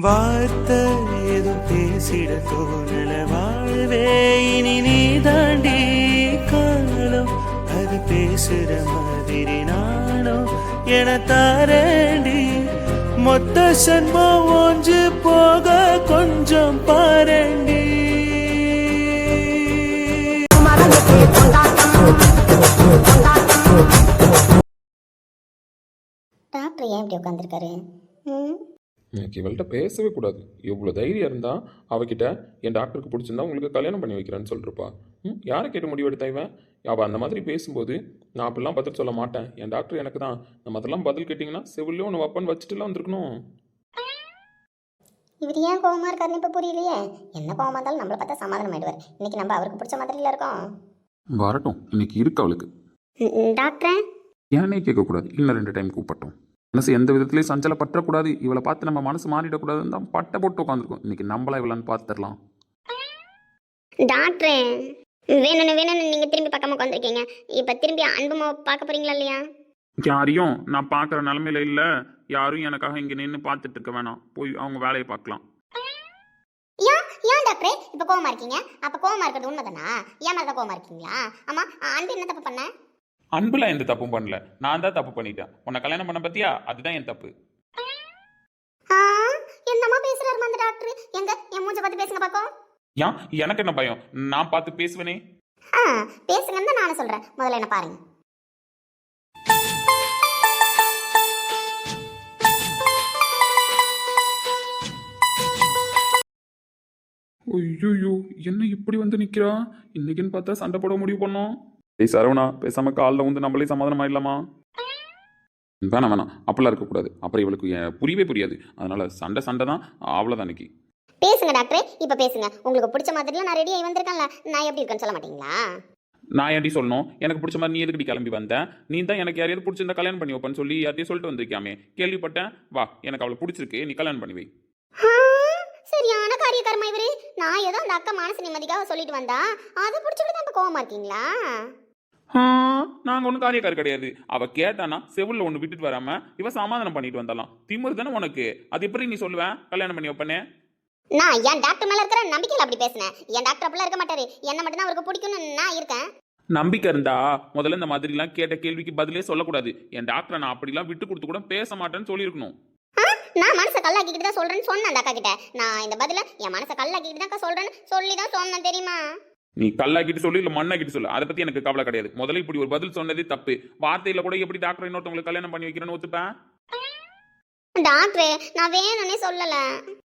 வார்த்தை ஏதும் பேசிட தோணல வாழ்வே இனி நீ தாண்டி காலம் அது பேசுற மாதிரி நானும் என தாரண்டி மொத்த சன்மம் ஒன்று போக கொஞ்சம் பாரண்டி. டாக்டர் ஏன் இப்படி உட்காந்துருக்காரு? எனக்கு இவள்கிட்ட பேசவே கூடாது. எவ்வளோ தைரியம் இருந்தால் அவகிட்ட என் டாக்டருக்கு பிடிச்சிருந்தா உங்களுக்கு கல்யாணம் பண்ணி வைக்கிறேன்னு சொல்லிருப்பா. யாரை கேட்டு முடிவெடுத்தா இவன்? அவள் அந்த மாதிரி பேசும்போது நான் அப்படிலாம் பதில் சொல்ல மாட்டேன், என் டாக்டர் எனக்கு தான், நம்ம அதெல்லாம் பதில் கேட்டிங்கன்னா செவிலியோ ஒன்று வப்பன் வச்சுட்டுலாம் வந்திருக்கணும். இவர் ஏன் கோவமா இருக்காருன்னு இப்போ புரியலையே. என்ன கோவமா இருந்தாலும் நம்மளை பார்த்தா சமாதானம் ஆயிடுவார். இன்னைக்கு நம்ம அவருக்கு பிடிச்ச மாதிரில இருக்கோம். வரட்டும், இன்னைக்கு இருக்கு அவளுக்கு. டாக்டர் ஏன்னே கேட்கக்கூடாது, இன்னும் 2 டைம் கூப்பிட்டோம். மனசு எந்த விதத்துலையும் சஞ்சலப்பற்றக்கூடாது, இவளை பார்த்து நம்ம மனசு மாறிடக்கூடாதுன்னு தான் பட்டை போட்டு உட்காந்துருக்கோம். இன்னைக்கு நம்மளா இவளான்னு பார்த்துடலாம். டாக்டர் வேணும்னு நீங்கள் திரும்பி பார்க்காம உட்காந்துருக்கீங்க. இப்போ திரும்பி அன்புமா பார்க்க போறீங்களா இல்லையா? யாரையும் நான் பார்க்குற நிலமையில இல்லை. யாரும் எனக்காக இங்கே நின்று பார்த்துட்டு இருக்க வேணாம், போய் அவங்க வேலையை பார்க்கலாம். ஏன் டாக்டர் இப்போ கோவமா இருக்கீங்க? அப்போ கோவமா இருக்கிறது உண்மைதானா? ஏன் மாதிரி கோவமா இருக்கீங்களா? ஆமா, அன்பு என்ன தப்பு பண்ண? அன்புல எந்த தப்பும் பண்ணல, நான் தான் தப்பு பண்ணிட்டேன். உன்னை கல்யாணம் பண்ண பத்தியா, அதுதான் என் தப்பு. என்னமா பேசுறாரு அந்த டாக்டர்? எங்க என் மூஞ்ச பார்த்து பேசுங்க பாக்கோம். ஏன் எனக்கு என்ன பயம்? நான் பார்த்து பேசுவேனே. பேசுங்கன்னு தான் நானும் சொல்றேன். முதல்ல என்ன பாருங்க. ஐயோ, என்ன இப்படி வந்து நிக்கிறா? இன்னைக்குன்னு பார்த்தா சண்டை போட முடிவு பண்ணோம். ஏய் சரவணா, பேசாம காலில் வந்து நம்மளே சமாதானம் ஆயிடலாமா? வேணாம், அப்படிலாம் இருக்கக்கூடாது. அப்புறம் இவளுக்கு புரியவே புரியாது. அதனால சண்டை தான், அவ்வளோதான் இன்னைக்கு. பேசுங்க டாக்டர், இப்ப பேசுங்க. உங்களுக்கு பிடிச்ச மாதிரிலாம் நான் ரெடி ஆகி வந்திருக்கேன்ல, நான் எப்படி இருக்கேன்னு சொல்ல மாட்டீங்களா? நான் ஏன்டி சொல்லணும்? எனக்கு பிடிச்ச மாதிரி நீ எதுக்கடி கிளம்பி வந்தேன்? நீ தான் எனக்கு யாரையாவது பிடிச்சிருந்தா கல்யாணம் பண்ணி வைப்பேன்னு சொல்லி யார்ட்டையும் சொல்லிட்டு வந்திருக்காமே, கேள்விப்பட்டேன். வா, எனக்கு அவளை பிடிச்சிருக்கு, நீ கல்யாணம் பண்ணி வை. சரியான காரியக்காரமா இவரு. நான் ஏதோ அந்த அக்கா மனசு நிம்மதிக்காக சொல்லிட்டு வந்தா அதை பிடிச்சிட்டு தான் இப்ப கோவமா இருக்கீங்களா? நாங்க ஒன்றும் காரியக்காரர் கிடையாது. அவ கேட்டானா செவில்ல ஒன்று விட்டுட்டு வராம இவ சமாதானம் பண்ணிட்டு வந்தாலாம். திமிரு தானே உனக்கு? அது எப்படி நீ சொல்லுவேன் கல்யாணம் பண்ணி வைப்பனே? நான் என் டாக்டர் மேல இருக்கிற நம்பிக்கையில அப்படி பேசினேன். என் டாக்டர் அப்படிலாம் இருக்க மாட்டாரு. என்ன மட்டும் தான் அவருக்கு பிடிக்கும்னு நான் இருக்கேன். நம்பிக்கை இருந்தா முதல்ல இந்த மாதிரிலாம் கேட்ட கேள்விக்கு பதிலே சொல்லக்கூடாது. என் டாக்டரை நான் அப்படிலாம் விட்டு கொடுத்து கூட பேச மாட்டேன்னு சொல்லியிருக்கணும். நான் மனசை கல்லாக்கிட்டு தான் சொல்றேன்னு சொன்னேன் அந்த அக்கா கிட்ட. நான் இந்த பதில என் மனசை கல்லாக்கிட்டு தான் சொல்றேன்னு சொல்லி தான் சொன்னேன் தெரியுமா? நீ கல்லாக்கிட்டு சொல்லு, இல்ல மண்ணாக்கிட்டு சொல்லு, அதை பத்தி எனக்கு கவலை கிடையாது. முதல்ல இப்படி ஒரு பதில் சொன்னதே தப்பு. வார்த்தையில கூட எப்படி டாக்டர் இன்னொருத்தவங்களுக்கு கல்யாணம் பண்ணி வைக்கிறேன்னு ஒத்துப்பேன்? டாக்டர் நான் வேணும்னே சொல்லல.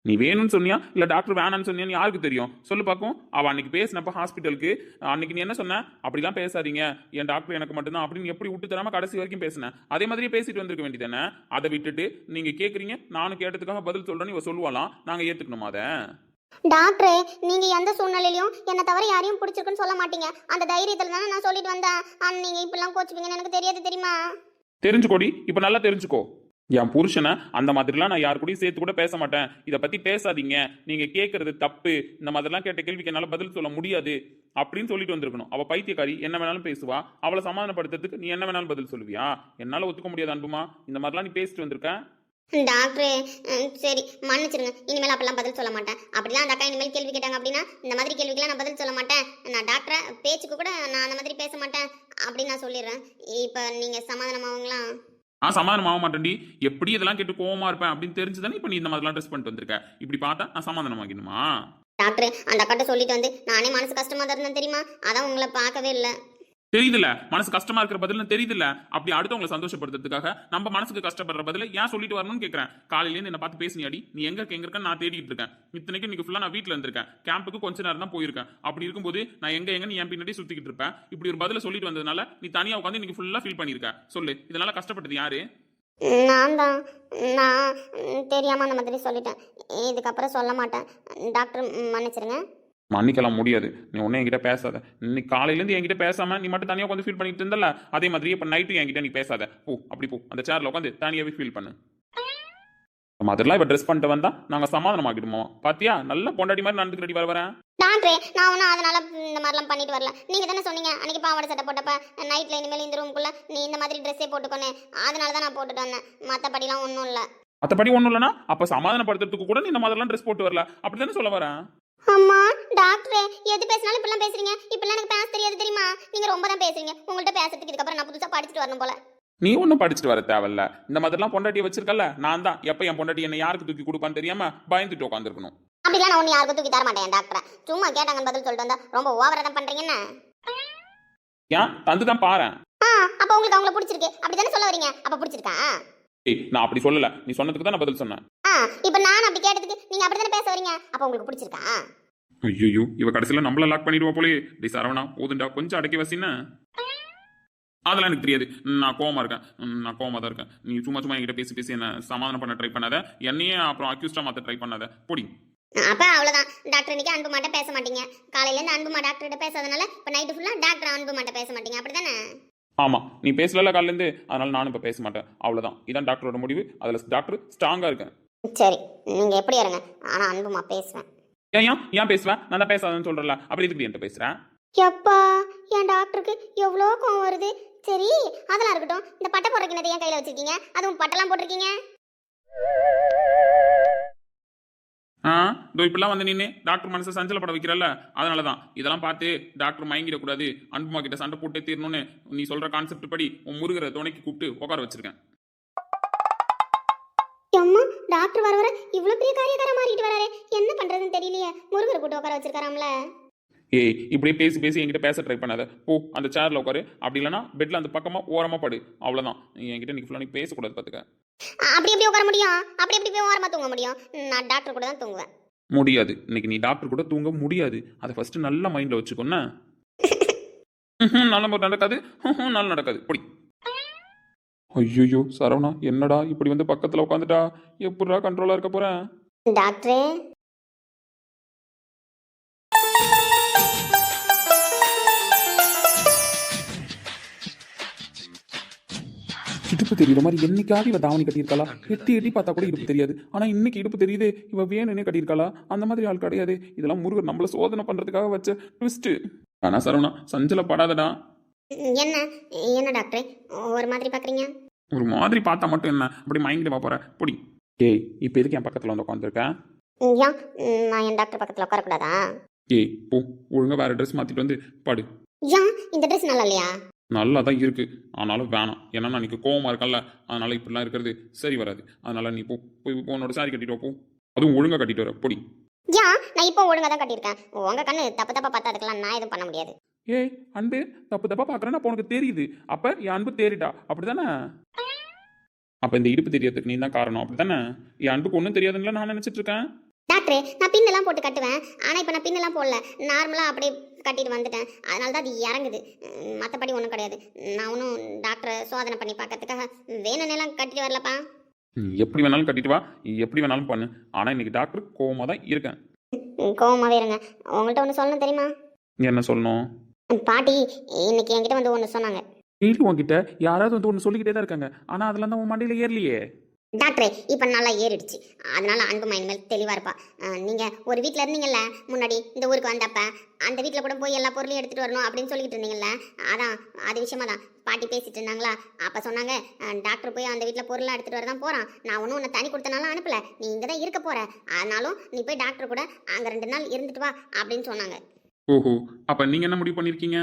நீ வேணும்னு சொன்னியா இல்ல டாக்டர் வேணான்னு சொன்னியான்னு யாருக்கு தெரியும்? சொல்லு பாக்கும். அவ அன்னைக்கு பேசினப்ப ஹாஸ்பிட்டலுக்கு அன்னைக்கு நீ என்ன சொன்ன? அப்படிலாம் பேசாதீங்க, என் டாக்டர் எனக்கு மட்டும்தான் அப்படின்னு எப்படி விட்டு தராம கடைசி வரைக்கும் பேசினேன். அதே மாதிரியே பேசிட்டு வந்திருக்க வேண்டியதானே? அதை விட்டுட்டு நீங்க கேக்குறீங்க நானும் கேட்டதுக்காக பதில் சொல்றேன்னு இவ சொல்லுவாலாம், நாங்க ஏத்துக்கணுமா அதை? டாக்டர் நீங்க எந்த சூழ்நிலையிலும் என்ன தவிர யாரையும் பிடிச்சிருக்குன்னு சொல்ல மாட்டீங்க. அந்த தைரியத்துல தானே நான் சொல்லிட்டு வந்தேன். நீங்க இப்படிலாம் கோச்சுப்பீங்கன்னு எனக்கு தெரியாது தெரியுமா? தெரிஞ்சுக்கோடி, இப்ப நல்லா தெரிஞ்சுக்கோ. என் புருஷனை அந்த மாதிரிலாம் நான் யாரு கூடயும் சேர்த்து கூட பேச மாட்டேன். இதை பத்தி பேசாதீங்க, நீங்க கேட்கறது தப்பு, இந்த மாதிரிலாம் கேட்ட கேள்விக்கு என்னால பதில் சொல்ல முடியாது அப்படின்னு சொல்லிட்டு வந்திருக்கணும். அவ பைத்தியக்காரி, என்ன வேணாலும் பேசுவா. அவளை சமாதானப்படுத்துறதுக்கு நீ என்ன வேணாலும் பதில் சொல்லுவியா? என்னால ஒத்துக்க முடியாது அன்புமா, இந்த மாதிரிலாம் நீ பேசிட்டு வந்திருக்க. டாக்டர் சரி மன்னிச்சிருங்க, இனிமேல் அப்பெல்லாம் பதில் சொல்ல மாட்டேன். அப்படிலாம் அந்த அக்கா இனிமேல் கேள்வி கேட்டாங்க அப்படின்னா இந்த மாதிரி கேள்விக்கெல்லாம் நான் பதில் சொல்ல மாட்டேன். நான் டாக்டரை பேச்சுக்கு கூட நான் அந்த மாதிரி பேச மாட்டேன் அப்படின்னு நான் சொல்லிடுறேன். இப்போ நீங்க சமாதானமாவங்களா? சமாதானம் ஆக மாட்டேன்டி. எப்படி இதெல்லாம் கேட்டு கோவமா இருப்பேன் அப்படின்னு தெரிஞ்சுதானே இப்ப நீ இந்த மாதிரிலாம் ட்ரெஸ் பண்ணிட்டு வந்திருக்க. இப்படி பார்த்தா நான் சமாதானம் ஆகிடுமா? டாக்டர் அந்த அக்காட்ட சொல்லிட்டு வந்து நானே மனசு கஷ்டமா தான் இருந்தேன் தெரியுமா? அதான் உங்களை பார்க்கவே இல்லை. தெரியுதுல்ல மனசு கஷ்டமா இருக்கிற பதில் தெரியுதுல்ல. அப்படி அடுத்தவங்களை சந்தோஷப்படுத்துறதுக்காக நம்ம மனசுக்கு கஷ்டப்படுற பதில ஏன் சொல்லிட்டு வரணும்னு கேட்கறேன். காலையில இருந்து என்ன பார்த்து பேசினியாடி? நீ எங்க இருக்கேன்னு நான் தேடிட்டு இருக்கேன். இத்தனைக்கு இன்னைக்கு ஃபுல்லா நான் வீட்டுல இருந்திருக்கேன். கேம்புக்கு கொஞ்ச நேரம் தான் போயிருக்கேன். அப்படி இருக்கும்போது நான் எங்க நீ என் பின்னாடி சுத்திக்கிட்டு இருப்பேன். இப்படி ஒரு பதில சொல்லிட்டு வந்ததுனால நீ தனியா உட்காந்து இன்னைக்கு ஃபுல்லா ஃபீல் பண்ணிருக்க. சொல்லு, இதனால கஷ்டப்பட்டது யாரு? நான் தான். நான் தெரியாம அந்த மாதிரி சொல்லிட்டேன். இதுக்கப்புறம் சொல்ல மாட்டேன். டாக்டர் மன்னிச்சிருங்க. மன்னிக்கலாம் முடியாது. நீ ஒன்னும் என்கிட்ட பேசாத. இன்னைக்கு காலையிலேருந்து என்கிட்ட பேசாம நீ மட்டும் தனியாக உட்காந்து ஃபீல் பண்ணிட்டு இருந்தல, அதே மாதிரி இப்போ நைட்டு என்கிட்ட நீ பேசாத. போ, அப்படி போ, அந்த சேர்ல உட்காந்து தனியாவே ஃபீல் பண்ணு. அதெல்லாம் இப்போ ட்ரெஸ் பண்ணிட்டு வந்தா நாங்க சமாதானம் ஆகிடுமோ? பாத்தியா, நல்ல பொண்டாடி மாதிரி நடந்துக்கு ரெடி வரேன். டாக்டர் நான் ஒன்றும் அதனால இந்த மாதிரிலாம் பண்ணிட்டு வரல. நீங்க தானே சொன்னீங்க அன்னைக்கு பாவாடை சட்டை போட்டப்ப நைட்ல இனிமேல் இந்த ரூமுக்குள்ள நீ இந்த மாதிரி ட்ரெஸ்ஸே போட்டுக்கோனே, அதனால தான் நான் போட்டுட்டு வந்தேன். மற்றபடிலாம் ஒன்றும் இல்லை. மற்றபடி ஒன்றும் இல்லைனா அப்போ சமாதானப்படுத்துறதுக்கு கூட நீ இந்த மாதிரிலாம் ட்ரெஸ் போட்டு வரல அப்படித்தானே சொல்ல வரேன். அம்மா டாக்டரே எது பேசினாலும் இப்படிலாம் பேசுறீங்க. இப்படிலாம் எனக்கு பேச தெரியாது தெரியுமா? நீங்க ரொம்ப தான் பேசுறீங்க. உங்கள்கிட்ட பேசுறதுக்கு இதுக்கப்புறம் நான் புதுசா படிச்சுட்டு வரணும் போல. நீ ஒன்றும் படிச்சுட்டு வர தேவையில்ல. இந்த மாதிரிலாம் பொண்டாட்டியை வச்சிருக்கல, நான் தான் எப்போ என் பொண்டாட்டி என்ன யாருக்கு தூக்கி கொடுப்பான்னு தெரியாம பயந்துட்டு உட்காந்துருக்கணும். அப்படிலாம் நான் ஒன்று யாருக்கும் தூக்கி தர மாட்டேன் டாக்டர். சும்மா கேட்டாங்கன்னு பதில் சொல்லிட்டு வந்தா ரொம்ப ஓவரா தான் பண்றீங்கன்னு. ஏன் தந்து தான் பாரேன். அப்போ உங்களுக்கு அவங்கள பிடிச்சிருக்கு அப்படிதானே சொல்ல வரீங்க? அப்ப பிடிச்சிருக்கா? நான் அப்படி சொல்லல, நீ சொன்னதுக்கு தான் நான் பதில் சொன்னேன். இப்போ நான் அப்படி கேட்டதுக்கு நீங்க அப்படிதானே பேச வரீங்க. அப்போ உங்களுக்கு பிடிச்சிருக்கா? ஐயோ இவ கடைசியில் நம்மள லாக் பண்ணிடுவா போலே. டி சரவணா போதுண்டா, கொஞ்சம் அடக்கி வசின்னு. அதெல்லாம் எனக்கு தெரியாது. நான் கோவமா இருக்கேன். நான் கோவமா தான் இருக்கேன். நீ சும்மா சும்மா என்கிட்ட பேசி பேசி என்ன சமாதானம் பண்ண ட்ரை பண்ணாத. என்னையே அப்புறம் அக்யூஸ்டா மாத்த ட்ரை பண்ணாத. பொடி. அப்ப அவ்வளவுதான். டாக்டர் இன்னைக்கு அன்பு மாட்ட பேச மாட்டீங்க. காலையில இருந்து அன்புமா டாக்டர் கிட்ட பேசாதனால இப்ப நைட்டு ஃபுல்லா டாக்டர் அன்பு மாட்ட பேச மாட்டீங்க. அப்படிதானே? ஆமா, நீ பேசல காலையில இருந்து, அதனால நானும் இப்ப பேச மாட்டேன். அவ்வளவுதான், இதான் டாக்டரோட முடிவு. அதுல டாக்டர் ஸ்ட்ராங்கா இருக்கேன். சரி, நீங்க எப்படி இருங்க. ஆனா அன்புமா பேசுவேன். ஏன் பேசுவேன்? நான் தான் பேசாதன்னு சொல்றேன்ல, அப்படி இதுக்கு என்கிட்ட பேசுறேன். எப்பா என் டாக்டருக்கு எவ்வளோ கோவம் வருது. சரி அதெல்லாம் இருக்கட்டும். இந்த பட்டை போடுறதுக்கு ஏன் கையில வச்சிருக்கீங்க? அதுவும் பட்டெல்லாம் போட்டிருக்கீங்க. இதோ இப்பெல்லாம் வந்து நின்று டாக்டர் மனசை சஞ்சலப்பட வைக்கிறல்ல, அதனாலதான் இதெல்லாம் பார்த்து டாக்டர் மயங்கிடக்கூடாது, அன்புமா கிட்ட சண்டை போட்டே தீரணும்னு நீ சொல்ற கான்செப்ட் படி உன் முருகரை துணைக்கு கூப்பிட்டு உட்கார வச்சிருக்கேன். அம்மா டாக்டர் வர இவ்வளவு பெரிய காரியக்கார மாறிட்டு வராரு. என்ன பண்றதுன்னு தெரியலையே. முருகரை கூட்டு உட்கார வச்சிருக்காராம்ல. ஏய் இப்படியே பேசி பேசி என்கிட்ட பேச ட்ரை பண்ணாத. போ அந்த சேர்ல உட்காரு. அப்படி இல்லைன்னா பெட்ல அந்த பக்கமா ஓரமா படு. அவ்வளவுதான். என்கிட்ட நீ ஃபுல்லா நீ பேசக்கூடாது பாத்துக்க. அப்படி எப்படி உட்கார முடியும்? அப்படி எப்படி போய் ஓரமா தூங்க முடியும்? நான் டாக்டர் கூட தான் தூங்குவேன். முடியாது. இன்னைக்கு நீ டாக்டர் கூட தூங்க முடியாது. அதை ஃபர்ஸ்ட் நல்ல மைண்ட்ல வச்சுக்கோன்னா. நல்ல நடக்காது. நல்ல நடக்காது. பொடி. ஐயோ சரவணா, என்னடா இப்படி வந்து பக்கத்துல உட்காந்துட்டா? எப்படிடா கண்ட்ரோலா இருக்க போறேன்? டாக்டரே இடுப்பு தெரியுற மாதிரி என்னைக்காவது இவ தாவணி கட்டியிருக்காளா? எட்டி எட்டி பார்த்தா கூட இடுப்பு தெரியாது. ஆனா இன்னைக்கு இடுப்பு தெரியுது. இவ வேணும்னே கட்டியிருக்காளா? அந்த மாதிரி ஆள் கிடையாது. இதெல்லாம் முருகர் நம்மள சோதனை பண்றதுக்காக வச்ச ட்விஸ்ட். ஆனா சரவணா சஞ்சலப்படாதடா. என்ன என்ன டாக்டரே ஒரு மாதிரி பாக்குறீங்க? ஒரு மாதிரி பார்த்தா மட்டும் என்ன அப்படி மயங்கிட்டு போற? பொடி. ஏய் இப்ப எதுக்கு என் பக்கத்துல வந்து உட்காந்துருக்கேன்? ஏன் நான் என் டாக்டர் பக்கத்துல உட்காரக்கூடாதா? ஏய் போ, ஒழுங்கா வேற ட்ரெஸ் மாத்திட்டு வந்து பாடு. ஏன் இந்த ட்ரெஸ் நல்லா இல்லையா? நல்லா தான் இருக்கு, ஆனாலும் வேணாம். ஏன்னா நான் இன்னைக்கு கோவமா இருக்கல, அதனால இப்படிலாம் இருக்கிறது சரி வராது. அதனால நீ போ, போய் உன்னோட சாரி கட்டிட்டு வா, போ. அதுவும் ஒழுங்கா கட்டிட்டு வர. பொடி. ஏன் நான் இப்போ ஒழுங்கா தான் கட்டியிருக்கேன். உங்க கண்ணு தப்பு தப்பா பார்த்தா அதுக்கெல்லாம் நான் எதுவும் பண்ண முடியாது. ஏய் அன்பு, தப்பு தப்பா பாக்குறேன்னு அப்போ உனக்கு தெரியுது. அப்ப என் அன்பு தேறிட்டா, அப்படிதானே? அப்ப இந்த இடுப்பு தெரியறதுக்கு நீ தான் காரணம், அப்படித்தானே? என் அன்புக்கு ஒன்றும் தெரியாதுன்னு நான் நினைச்சிட்டு இருக்கேன். டாக்டரே நான் பின்னெல்லாம் போட்டு கட்டுவேன். ஆனா இப்போ நான் பின்னெல்லாம் போடல, நார்மலா அப்படியே கட்டிட்டு வந்துட்டேன். அதனால தான் அது இறங்குது. மற்றபடி ஒன்றும் கிடையாது. நான் ஒன்றும் டாக்டரை சோதனை பண்ணி பார்க்கறதுக்காக வேணும்னெல்லாம் கட்டிட்டு வரலப்பா. எப்படி வேணாலும் கட்டிட்டு வா, எப்படி வேணாலும் பண்ணு. ஆனா இன்னைக்கு டாக்டர் கோவமா தான் இருக்கேன். கோவமாவே இருங்க. உங்கள்கிட்ட ஒன்று சொல்லணும் தெரியுமா? என்ன சொல்லணும்? பாட்டி இன்னைக்கு என்கிட்ட வந்து ஒன்று சொன்னாங்க. டெய்லி உன்கிட்ட யாராவது வந்து ஒன்று சொல்லிக்கிட்டே தான் இருக்காங்க. ஆனா அதெல்லாம் தான் உன் மண்டையில ஏறலையே. டாக்டரே இப்போ நல்லா ஏறிடுச்சு. அதனால அன்புமா இனிமேல் தெளிவாக இருப்பா. நீங்கள் ஒரு வீட்டில் இருந்தீங்கல்ல முன்னாடி, இந்த ஊருக்கு வந்தப்ப அந்த வீட்டில் கூட போய் எல்லா பொருளையும் எடுத்துகிட்டு வரணும் அப்படின்னு சொல்லிக்கிட்டு இருந்தீங்கல்ல, அதான் அது விஷயமா தான் பாட்டி பேசிட்டு இருந்தாங்களா. அப்போ சொன்னாங்க டாக்டர் போய் அந்த வீட்டில் பொருளாக எடுத்துகிட்டு வர தான் போகிறான். நான் ஒன்றும் உன்னை தனி கொடுத்தனாலும் அனுப்பல, நீ இங்கே தான் இருக்க போகிற. அதனாலும் நீ போய் டாக்டர் கூட அங்கே 2 நாள் இருந்துட்டு வா அப்படின்னு சொன்னாங்க. ஓஹோ, அப்ப நீங்க என்ன முடிவு பண்ணிருக்கீங்க?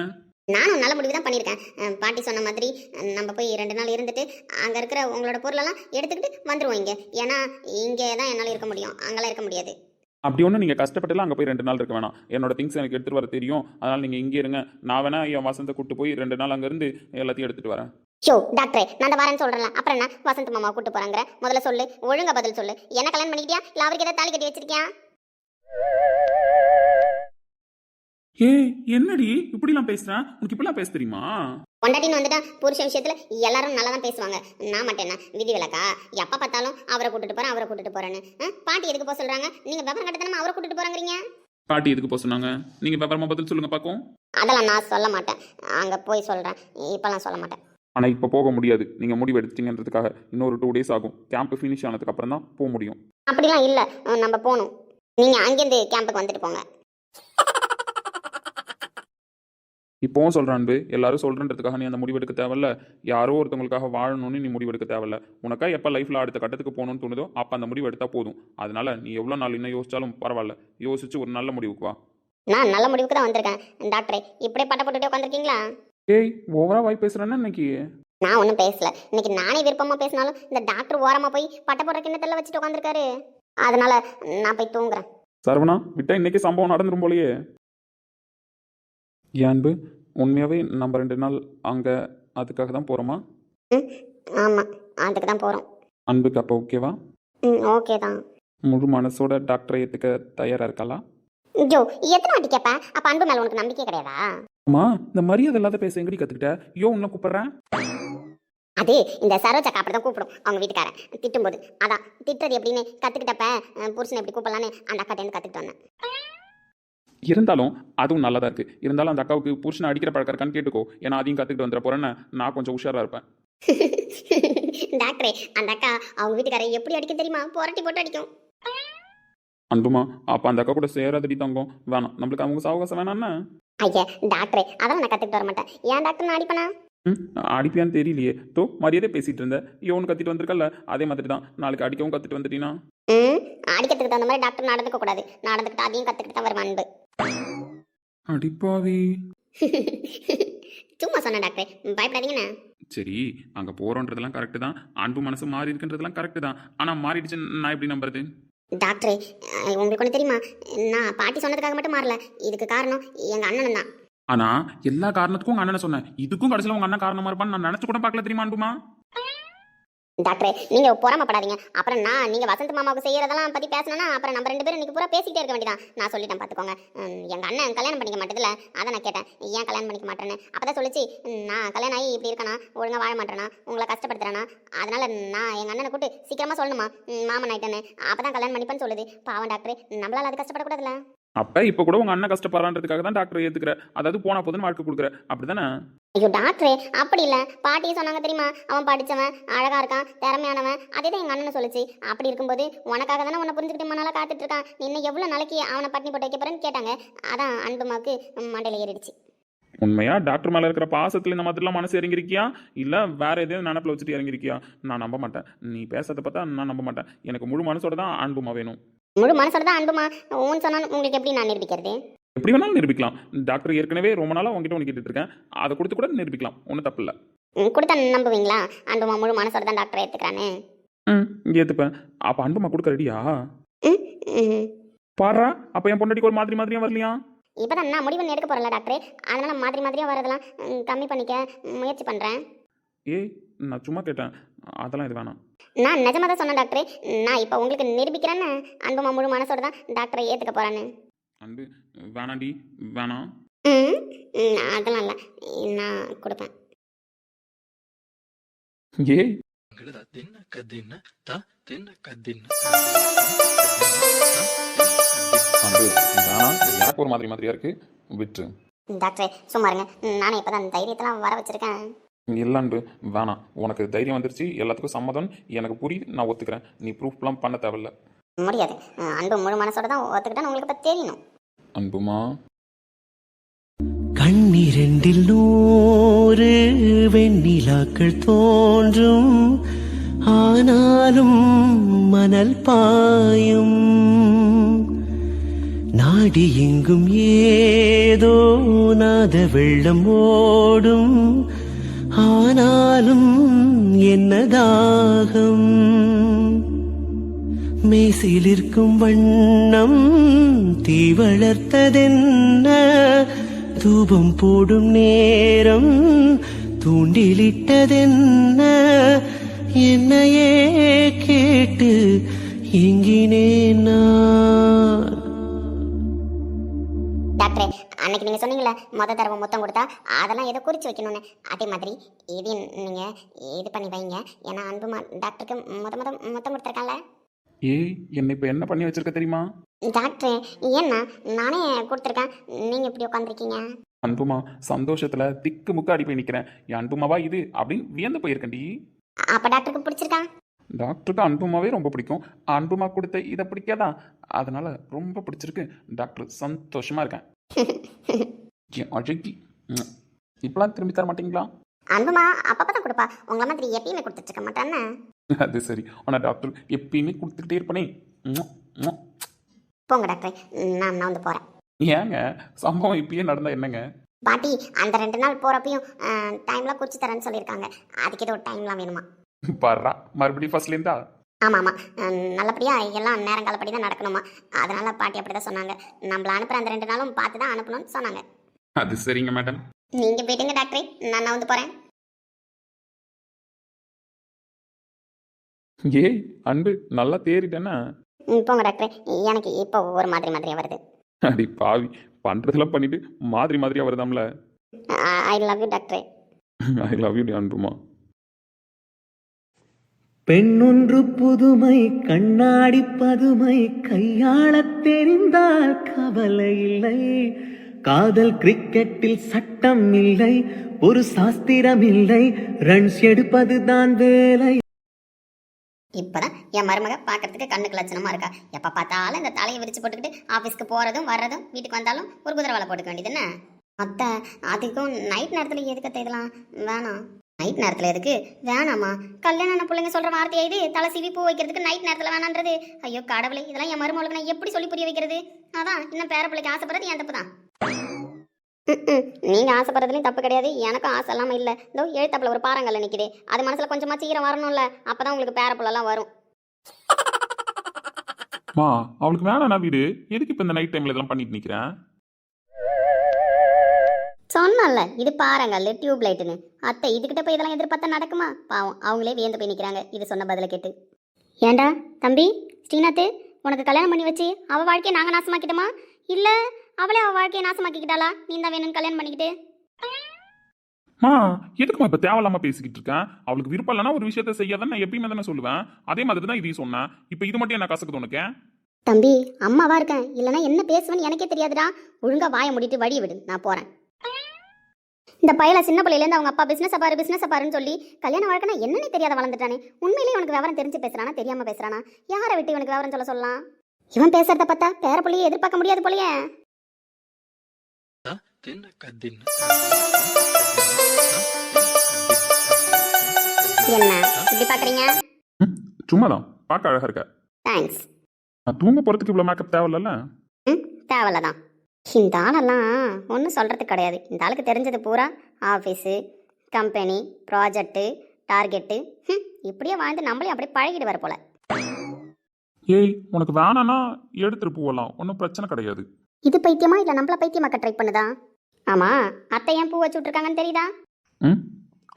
நானும் நல்ல முடிவு தான் பண்ணியிருக்கேன். பாட்டி சொன்ன மாதிரி நம்ம போய் 2 நாள் இருந்துட்டு அங்கே இருக்கிற உங்களோட பொருளெல்லாம் எடுத்துக்கிட்டு வந்துடுவோம் இங்கே. ஏன்னா இங்கே தான் என்னால் இருக்க முடியும், அங்கெல்லாம் இருக்க முடியாது. அப்படி ஒன்றும் நீங்கள் கஷ்டப்பட்டுலாம் அங்கே போய் 2 நாள் இருக்க வேணாம். என்னோட திங்ஸ் எனக்கு எடுத்துகிட்டு வர தெரியும். அதனால் நீங்கள் இங்கே இருங்க. நான் வேணா என் வசந்தை கூட்டு போய் 2 நாள் அங்கேருந்து எல்லாத்தையும் எடுத்துகிட்டு வரேன். ஷோ டாக்டரே நான் அந்த வரேன்னு சொல்கிறேன். அப்புறம் என்ன வசந்த் மாமா கூட்டு போகிறாங்க? முதல்ல சொல்லு, ஒழுங்கா பதில் சொல்லு. என்ன கல்யாணம் பண்ணிக்கிட்டியா இல்லை அவருக்கு ஏதாவது தாலி கட்டி வச்சிருக்கியா? ஏய் என்னடி இப்படிலாம் பேசுறேன்? உனக்கு இப்படிலாம் பேச தெரியுமா? பொண்டாட்டின்னு வந்துட்டா புருஷ விஷயத்துல எல்லாரும் நல்லா தான் பேசுவாங்க. நான் மட்டும் என்ன விதி விலக்கா? எப்போ பார்த்தாலும் அவரை கூட்டிட்டு போறேன் அவரை கூட்டிட்டு போறேன்னு. பாட்டி எதுக்கு போக சொல்றாங்க? நீங்க விவரம் கட்டத்தனமா அவரை கூட்டிட்டு போறாங்கிறீங்க. பாட்டி எதுக்கு போக சொன்னாங்க? நீங்க விவரமா பதில் சொல்லுங்க பாக்கும். அதெல்லாம் நான் சொல்ல மாட்டேன், அங்க போய் சொல்றேன். இப்பெல்லாம் சொல்ல மாட்டேன். ஆனால் இப்போ போக முடியாது. நீங்கள் முடிவு எடுத்துட்டீங்கன்றதுக்காக இன்னொரு 2 days ஆகும். கேம்ப் ஃபினிஷ் ஆனதுக்கு அப்புறம் தான் போக முடியும். அப்படிலாம் இல்லை, நம்ம போகணும். நீங்கள் அங்கேருந்து கேம்புக்கு வந்துட்டு போங்க. இப்போவும் சொல்கிறேன் அன்பு, எல்லாரும் சொல்கிறன்றதுக்காக நீ அந்த முடிவெடுக்க தேவையில்ல. யாரோ ஒருத்தவங்களுக்காக வாழணும்னு நீ முடிவெடுக்க தேவையில்ல. உனக்கா எப்போ லைஃப்பில் அடுத்த கட்டத்துக்கு போகணும்னு தோணுதோ அப்போ அந்த முடிவு எடுத்தால் போதும். அதனால நீ எவ்வளோ நாள் இன்னும் யோசிச்சாலும் பரவாயில்ல, யோசிச்சு ஒரு நல்ல முடிவுக்கு வா. நான் நல்ல முடிவுக்கு தான் வந்திருக்கேன் டாக்டரே. இப்படியே பட்ட போட்டுட்டு உட்காந்துருக்கீங்களா? ஏய், ஓவரா வாய் பேசுகிறேன்னா இன்னைக்கு. நான் ஒன்றும் பேசல. இன்னைக்கு நானே விருப்பமாக பேசினாலும் இந்த டாக்டர் ஓரமாக போய் பட்ட போடுற கிண்ணத்தில் வச்சுட்டு உட்காந்துருக்காரு. அதனால நான் போய் தூங்குறேன். சரவணா, விட்டா இன்னைக்கு சம்பவம் நடந்துரும் போலயே. ஏன் அன்பு, உண்மையாகவே நம்ம 2 நாள் அங்கே அதுக்காக தான் போகிறோமா? ம், ஆமாம், அதுக்கு தான் போகிறோம். அன்புக்கு அப்போ ஓகேவா? ம், ஓகே தான். முழு மனசோட டாக்டரை ஏற்றுக்க தயாராக இருக்கலாம்? ஜோ, எத்தனை வாட்டி கேட்பேன்? அப்போ அன்பு மேலே உனக்கு நம்பிக்கை கிடையாதா? அம்மா, இந்த மரியாதை இல்லாத பேச எங்கடி கற்றுக்கிட்ட? யோ, உன்னை கூப்பிட்றேன். அது இந்த சரோஜாக்கா அப்படி தான் கூப்பிடும் அவங்க வீட்டுக்காரன் திட்டும்போது. அதான் திட்டுறது எப்படின்னு கற்றுக்கிட்டப்ப புருஷனை எப்படி கூப்பிடலான்னு அந்த அக்காட்டேருந்து கற்றுக்கிட்டு வந்தேன். இருந்தாலும் அதுவும் நல்லா தான் இருக்குது. இருந்தாலும் அந்த அக்காவுக்கு புருஷனை அடிக்கிற பழக்கம் இருக்கான்னு கேட்டுக்கோ. ஏன்னா அதையும் கற்றுக்கிட்டு வந்துட போகிறேன்னு நான் கொஞ்சம் உஷாராக இருப்பேன். டாக்டரே, அந்த அக்கா அவங்க வீட்டுக்காரை எப்படி அடிக்க தெரியுமா? புரட்டி போட்டு அடிக்கும். அன்புமா, அப்போ அந்த அக்கா கூட சேராதடி தங்கம். வேணாம், நம்மளுக்கு அவங்க சாவகாசம் வேணான்னு. ஐயா டாக்டரே, அதெல்லாம் நான் கற்றுக்கிட்டு வர மாட்டேன். ஏன் டாக்டர் நான் அடிப்பேனா? அடிப்பியான்னு தெரியலையே. தோ மரியாதை பேசிகிட்டு இருந்த யோன்னு கத்திட்டு வந்திருக்கல, அதே மாதிரி தான் நாளைக்கு அடிக்கவும் கற்றுட்டு வந்துட்டீங்கன்னா. ம், அடிக்கிறதுக்கு தகுந்த மாதிரி டாக்டர் நடந்துக்க கூடாது. நடந்துக்கிட்டு அதையும் கற்றுக்கிட்டு தான் வருவான் அன்பு. அடிப்பாவி. சும்மா சொன்னேன் டாக்டரே, பயப்படாதீங்கண்ணே. சரி, அங்கே போகிறோன்றதெல்லாம் கரெக்டு தான். அன்பு மனசு மாறி இருக்குன்றதெல்லாம் கரெக்டு தான். ஆனால் மாறிடுச்சுன்னு நான் எப்படி நம்புறது? டாக்டரே, உங்களுக்கு ஒன்று தெரியுமா? நான் பாட்டி சொன்னதுக்காக மட்டும் மாறல. இதுக்கு காரணம் எங்கள் அண்ணன் தான். ஆனால் எல்லா காரணத்துக்கும் உங்கள் அண்ணனை சொன்னேன். இதுக்கும் கடைசியில் உங்கள் அண்ணன் காரணமாக இருப்பான்னு நான் நினச்சி கூட பார்க்கல தெரியுமா அன்புமா? டாக்டரே, நீங்கள் பொறாமப்படாதீங்க. அப்புறம் நான் நீங்கள் வசந்த் மாமாவுக்கு செய்கிறதெல்லாம் பற்றி பேசினா அப்புறம் நம்ம 2 பேரும் இன்னைக்கு பூரா பேசிக்கிட்டே இருக்க வேண்டியதான். நான் சொல்லிட்டேன் பார்த்துக்கோங்க. எங்கள் அண்ணன் கல்யாணம் பண்ணிக்க மாட்டேதில்ல, அதை நான் கேட்டேன் ஏன் கல்யாணம் பண்ணிக்க மாட்டேன்னு. அப்போ தான் சொல்லிச்சு, நான் கல்யாணம் ஆகி இப்படி இருக்கேனா, ஒழுங்காக வாழ மாட்டேனா, உங்களை கஷ்டப்படுத்துறேனா, அதனால நான் எங்கள் அண்ணனை கூட்டு சீக்கிரமாக சொல்லணுமா மாமன் ஆயிட்டேன்னு. அப்போ தான் கல்யாணம் பண்ணிப்பேன்னு சொல்லுது. பாவம் டாக்டரே, நம்மளால் அது கஷ்டப்படக்கூடாதுல்ல. அப்போ இப்போ கூட உங்கள் அண்ணன் கஷ்டப்படுறான்றதுக்காக தான் டாக்டர் ஏற்றுக்கிற, அதாவது போனா போதுன்னு வாழ்க்கை கொடுக்குற, அப்படி தானே? ஐயோ டாக்டரே, அப்படி இல்லை. பாட்டியை சொன்னாங்க தெரியுமா, அவன் படித்தவன், அழகாக இருக்கான், திறமையானவன். அதே தான் எங்கள் அண்ணனை சொல்லிச்சு. அப்படி இருக்கும்போது உனக்காக தானே உன்னை புரிஞ்சுக்கிட்டு மனால காத்துட்டு இருக்கான். நீ இன்னும் எவ்வளோ நாளைக்கு அவனை பட்டினி போட்டு வைக்க போறேன்னு கேட்டாங்க. அதான் அன்புமாவுக்கு மண்டையில் ஏறிடுச்சு. உண்மையா டாக்டர் மேலே இருக்கிற பாசத்தில் இந்த மாதிரிலாம் மனசு இறங்கிருக்கியா, இல்லை வேற எதையும் நினப்பில் வச்சுட்டு இறங்கிருக்கியா? நான் நம்ப மாட்டேன். நீ பேசுறதை பார்த்தா நான் நம்ப மாட்டேன். எனக்கு முழு மனசோட தான் அன்புமா வேணும். முழு மனசோட தான் அன்புமா ஊன்னு சொன்னாலும் உங்களுக்கு எப்படி நான் நிரூபிக்கிறது? எப்படி வேணாலும் நிரூபிக்கலாம். டாக்டர் ஏற்கனவே ரொம்ப நாளாக உங்ககிட்ட ஒன்று கேட்டுட்டு இருக்கேன். அதை கொடுத்து கூட நிரூபிக்கலாம், ஒன்றும் தப்பு இல்லை. கொடுத்தா நம்புவீங்களா? அன்புமா முழு மனசோட தான் டாக்டரை ஏற்றுக்கிறானே. இங்கே ஏற்றுப்பேன். அப்போ அன்புமா கொடுக்க ரெடியா? ம், பாடுறா, அப்போ என் பொண்டாட்டிக்கு ஒரு மாதிரியா வரலையா? இப்போ தான் நான் முடிவு எடுக்க போகிறேன்ல டாக்டரே. அதனால மாதிரியாக வரதெல்லாம் கம்மி பண்ணிக்க முயற்சி பண்ணுறேன். ஏய், நான் சும்மா கேட்டேன், அதெல்லாம் இது வேணாம். நான் நிஜமாக தான் சொன்னேன் டாக்டரே. நான் இப்போ உங்களுக்கு நிரூபிக்கிறேன்னு அன்புமா முழு மனசோட தான் டாக்டரை ஏற்றுக்க போகிறேன்னு. அன்பு, வேணாண்டி, வேணாம். அதெல்லாம் இல்லை, நான் கொடுப்பேன். ஏய், அன்பு வேணாம், எனக்கு ஒரு மாதிரியா இருக்கு, விட்டு. டாக்டரே சும்மா இருங்க, நானே இப்போ தான் தைரியத்தெல்லாம் வர வச்சுருக்கேன். இல்லை அன்பு, வேணாம். உனக்கு தைரியம் வந்துருச்சு, எல்லாத்துக்கும் சம்மதம் எனக்கு புரியுது, நான் ஒத்துக்கிறேன். நீ ப்ரூஃப்லாம் பண்ண தேவையில்ல. முடியாது. அன்பு முழு மனசோட தான் ஒத்துக்கிட்டேன்னு உங்களுக்கு இப்போ தெரியணும். அன்புமா, கண்ணிரண்டில் 100 வெண்ணிலாக்கள் தோன்றும், ஆனாலும் மணல் பாயும். நாடி எங்கும் ஏதோ நாத வெள்ளம் ஓடும், ஆனாலும் என்ன தாகம். மேசிலிருக்கும் வண்ணம் தீ வளர்த்ததென்ன, தூபம் போடும் நேரம் தூண்டிலிட்டதென்ன. என்னையே கேட்டு எங்கினேன் நான். டாக்டரே, அன்னைக்கு நீங்கள் சொன்னீங்களே மொதல் தடவை மொத்தம் கொடுத்தா அதெல்லாம் ஏதோ குறித்து வைக்கணும்னு, அதே மாதிரி இது நீங்கள் இது பண்ணி வைங்க. ஏன்னா அன்புமா டாக்டருக்கு மொத்தம் கொடுத்துருக்கான்ல. ஏய், என்னை இப்போ என்ன பண்ணி வச்சிருக்க தெரியுமா? டாக்டரே, ஏன்னா நானே கொடுத்துருக்கேன், நீங்கள் இப்படி உட்காந்துருக்கீங்க. அன்புமா, சந்தோஷத்துல திக்கு முக்க அடி போய் நிற்கிறேன். என் அன்புமாவா இது அப்படின்னு வியந்து போயிருக்கேன்டி. அப்போ டாக்டருக்கு பிடிச்சிருக்கா? டாக்டருக்கு அன்புமாவே ரொம்ப பிடிக்கும். அன்புமா கொடுத்த இதை பிடிக்காதா? அதனால ரொம்ப பிடிச்சிருக்கு. டாக்டர் சந்தோஷமா இருக்கேன். என் அழகி. இப்பெல்லாம் திரும்பி தர மாட்டீங்களா? அன்புமா அப்பப்போ தான் கொடுப்பா, உங்களை மாதிரி எப்பயுமே கொடுத்துட்டு இருக்க மாட்டான்னு. அது சரி. ஆனால் டாக்டர் எப்பயுமே கொடுத்துக்கிட்டே இருப்பனே. ம், ம். போங்க டாக்டர், நான் வந்து போகிறேன். ஏங்க சம்பவம் இப்பயே நடந்தா என்னங்க? பாட்டி அந்த 2 நாள் போகிறப்பையும் டைம்லாம் குறித்து தரேன்னு சொல்லியிருக்காங்க. அதுக்கு ஏதோ ஒரு டைம்லாம் வேணுமா? பாடுறா மறுபடியும் ஃபர்ஸ்ட்லேருந்தா? ஆமாம் ஆமாம், நல்லபடியாக எல்லாம் நேரங்காலப்படி தான் நடக்கணுமா. அதனால் பாட்டி அப்படி தான் சொன்னாங்க. நம்மள அனுப்புகிற அந்த 2 நாளும் பார்த்து தான் அனுப்பணும்னு சொன்னாங்க. அது சரிங்க மேடம். நீங்கள் போயிட்டுங்க டாக்டரே, நான் வந்து போகிறேன். ஏய் அன்பு நல்லா தேறிட்டேன்னா? போங்க டாக்டரே, எனக்கு இப்போ ஒரு மாதிரியாக வருது. அடி பாவி, பண்ணுறதெல்லாம் பண்ணிட்டு மாதிரியா வருதாம்ல. ஐ லவ் யூ டாக்டரே. I love you அன்புமா. பெண்ணொன்று புதுமை கண்ணாடி பதுமை கையாளத் தெரிந்தால் கவலை இல்லை. காதல் கிரிக்கெட்டில் சட்டம் இல்லை, ஒரு சாஸ்திரம் இல்லை, ரன்ஸ் எடுப்பதுதான் வேலை. இப்போதான் என் மருமக பார்க்கறதுக்கு கண்ணுக்கு லட்சணமா இருக்கா. எப்போ பார்த்தாலும் இந்த தலையை விரிச்சு போட்டுக்கிட்டு ஆஃபீஸ்க்கு போகிறதும் வர்றதும், வீட்டுக்கு வந்தாலும் ஒரு குதிரை வேலை போட்டுக்க வேண்டியது என்ன? அத்தை அதுக்கும் நைட் நேரத்தில் எதுக்கு இதெல்லாம் வேணாம். நைட் நேரத்தில் எதுக்கு வேணாமா? கல்யாணம் பிள்ளைங்க சொல்கிற வார்த்தையா இது? தலை சீவி பூ வைக்கிறதுக்கு நைட் நேரத்தில் வேணான்றது? ஐயோ கடவுளே, இதெல்லாம் என் மருமகளுக்கு நான் எப்படி சொல்லி புரிய வைக்கிறது? அதான் இன்னும் பேர பிள்ளைக்கு ஆசைப்படுறது என் தப்பு தான். நீங்கள் ஆசைப்படுறதுலையும் தப்பு கிடையாது, எனக்கும் ஆசை இல்லாமல் இல்லை. இதோ எழுத்தாப்பில் ஒரு பாறாங்கல்ல நிற்கிது, அது மனசில் கொஞ்சமாக ஈரம் வரணும்ல, அப்போ தான் உங்களுக்கு பேர பிள்ளைலாம் வரும். மா அவளுக்கு வேணாண்ணா வீடு, எதுக்கு இப்போ இந்த நைட் டைமில் இதெல்லாம் பண்ணிட்டு நிற்கிறேன்? சொன்னல இது பாறாங்கல்ல டியூப் லைட்டுன்னு. அத்தை இதுகிட்ட போய் இதெல்லாம் எதிர்பார்த்தா நடக்குமா? பாவம் அவங்களே வியந்து போய் நிற்கிறாங்க இது சொன்ன பதிலை கேட்டு. ஏண்டா தம்பி ஸ்ரீநாத், உனக்கு கல்யாணம் பண்ணி வச்சு அவள் வாழ்க்கையை நாங்கள் நாசமாக்கிட்டோமா, இல்லை அவளே அவள் வாழ்க்கையை நாசமாக்கிக்கிட்டாளா? நீ தான் வேணும்னு கல்யாணம் பண்ணிக்கிட்டு? மா எதுக்குமா இப்போ தேவையில்லாம பேசிக்கிட்டு இருக்கேன்? அவளுக்கு விருப்பம் இல்லைன்னா ஒரு விஷயத்த செய்யாதான் நான் எப்பயுமே தானே சொல்லுவேன். அதே மாதிரி தான் இதையும் சொன்னேன். இப்போ இது மட்டும் என்ன கசக்குது உனக்கு? தம்பி அம்மாவா இருக்கேன், இல்லைன்னா என்ன பேசுவேன்னு எனக்கே தெரியாதுடா. ஒழுங்கா வாயை முடிட்டு வழி விடு, நான் போகிறேன். இந்த பையல சின்ன பிள்ளையிலேருந்து அவங்க அப்பா பிஸ்னஸ் பாருன்னு சொல்லி கல்யாண வாழ்க்கைனா என்னன்னு தெரியாத வளர்ந்துட்டானே. உண்மையிலேயே இவனுக்கு விவரம் தெரிஞ்சு பேசுறானா தெரியாம பேசுறானா? யாரை விட்டு இவனுக்கு விவரம் சொல்லலாம்? இவன் பேசுறத பார்த்தா பேர பிள்ளையே எதிர்பார்க்க முடியாது போலயே. என்ன இப்படி பாக்குறீங்க? சும்மாதான் பார்க்க அழகா இருக்க. தேங்க்ஸ். நான் தூங்க போறதுக்கு இவ்வளவு மேக்கப் தேவையில்ல. தேவையில்லதான். இந்த ஆளெல்லாம் ஒன்றும் சொல்கிறதுக்கு கிடையாது. இந்த ஆளுக்கு தெரிஞ்சது பூரா ஆஃபீஸு, கம்பெனி, ப்ராஜெக்ட்டு, டார்கெட்டு, இப்படியே வாழ்ந்து நம்மளையும் அப்படியே பழகிட்டு வர போல. ஏய் உனக்கு வேணான்னா எடுத்துட்டு போகலாம், ஒன்றும் பிரச்சனை கிடையாது. இது பைத்தியமா இல்லை நம்மள பைத்தியமாக்க ட்ரை பண்ணுதா? ஆமாம் அத்தை ஏன் பூ வச்சு விட்ருக்காங்கன்னு தெரியுதா?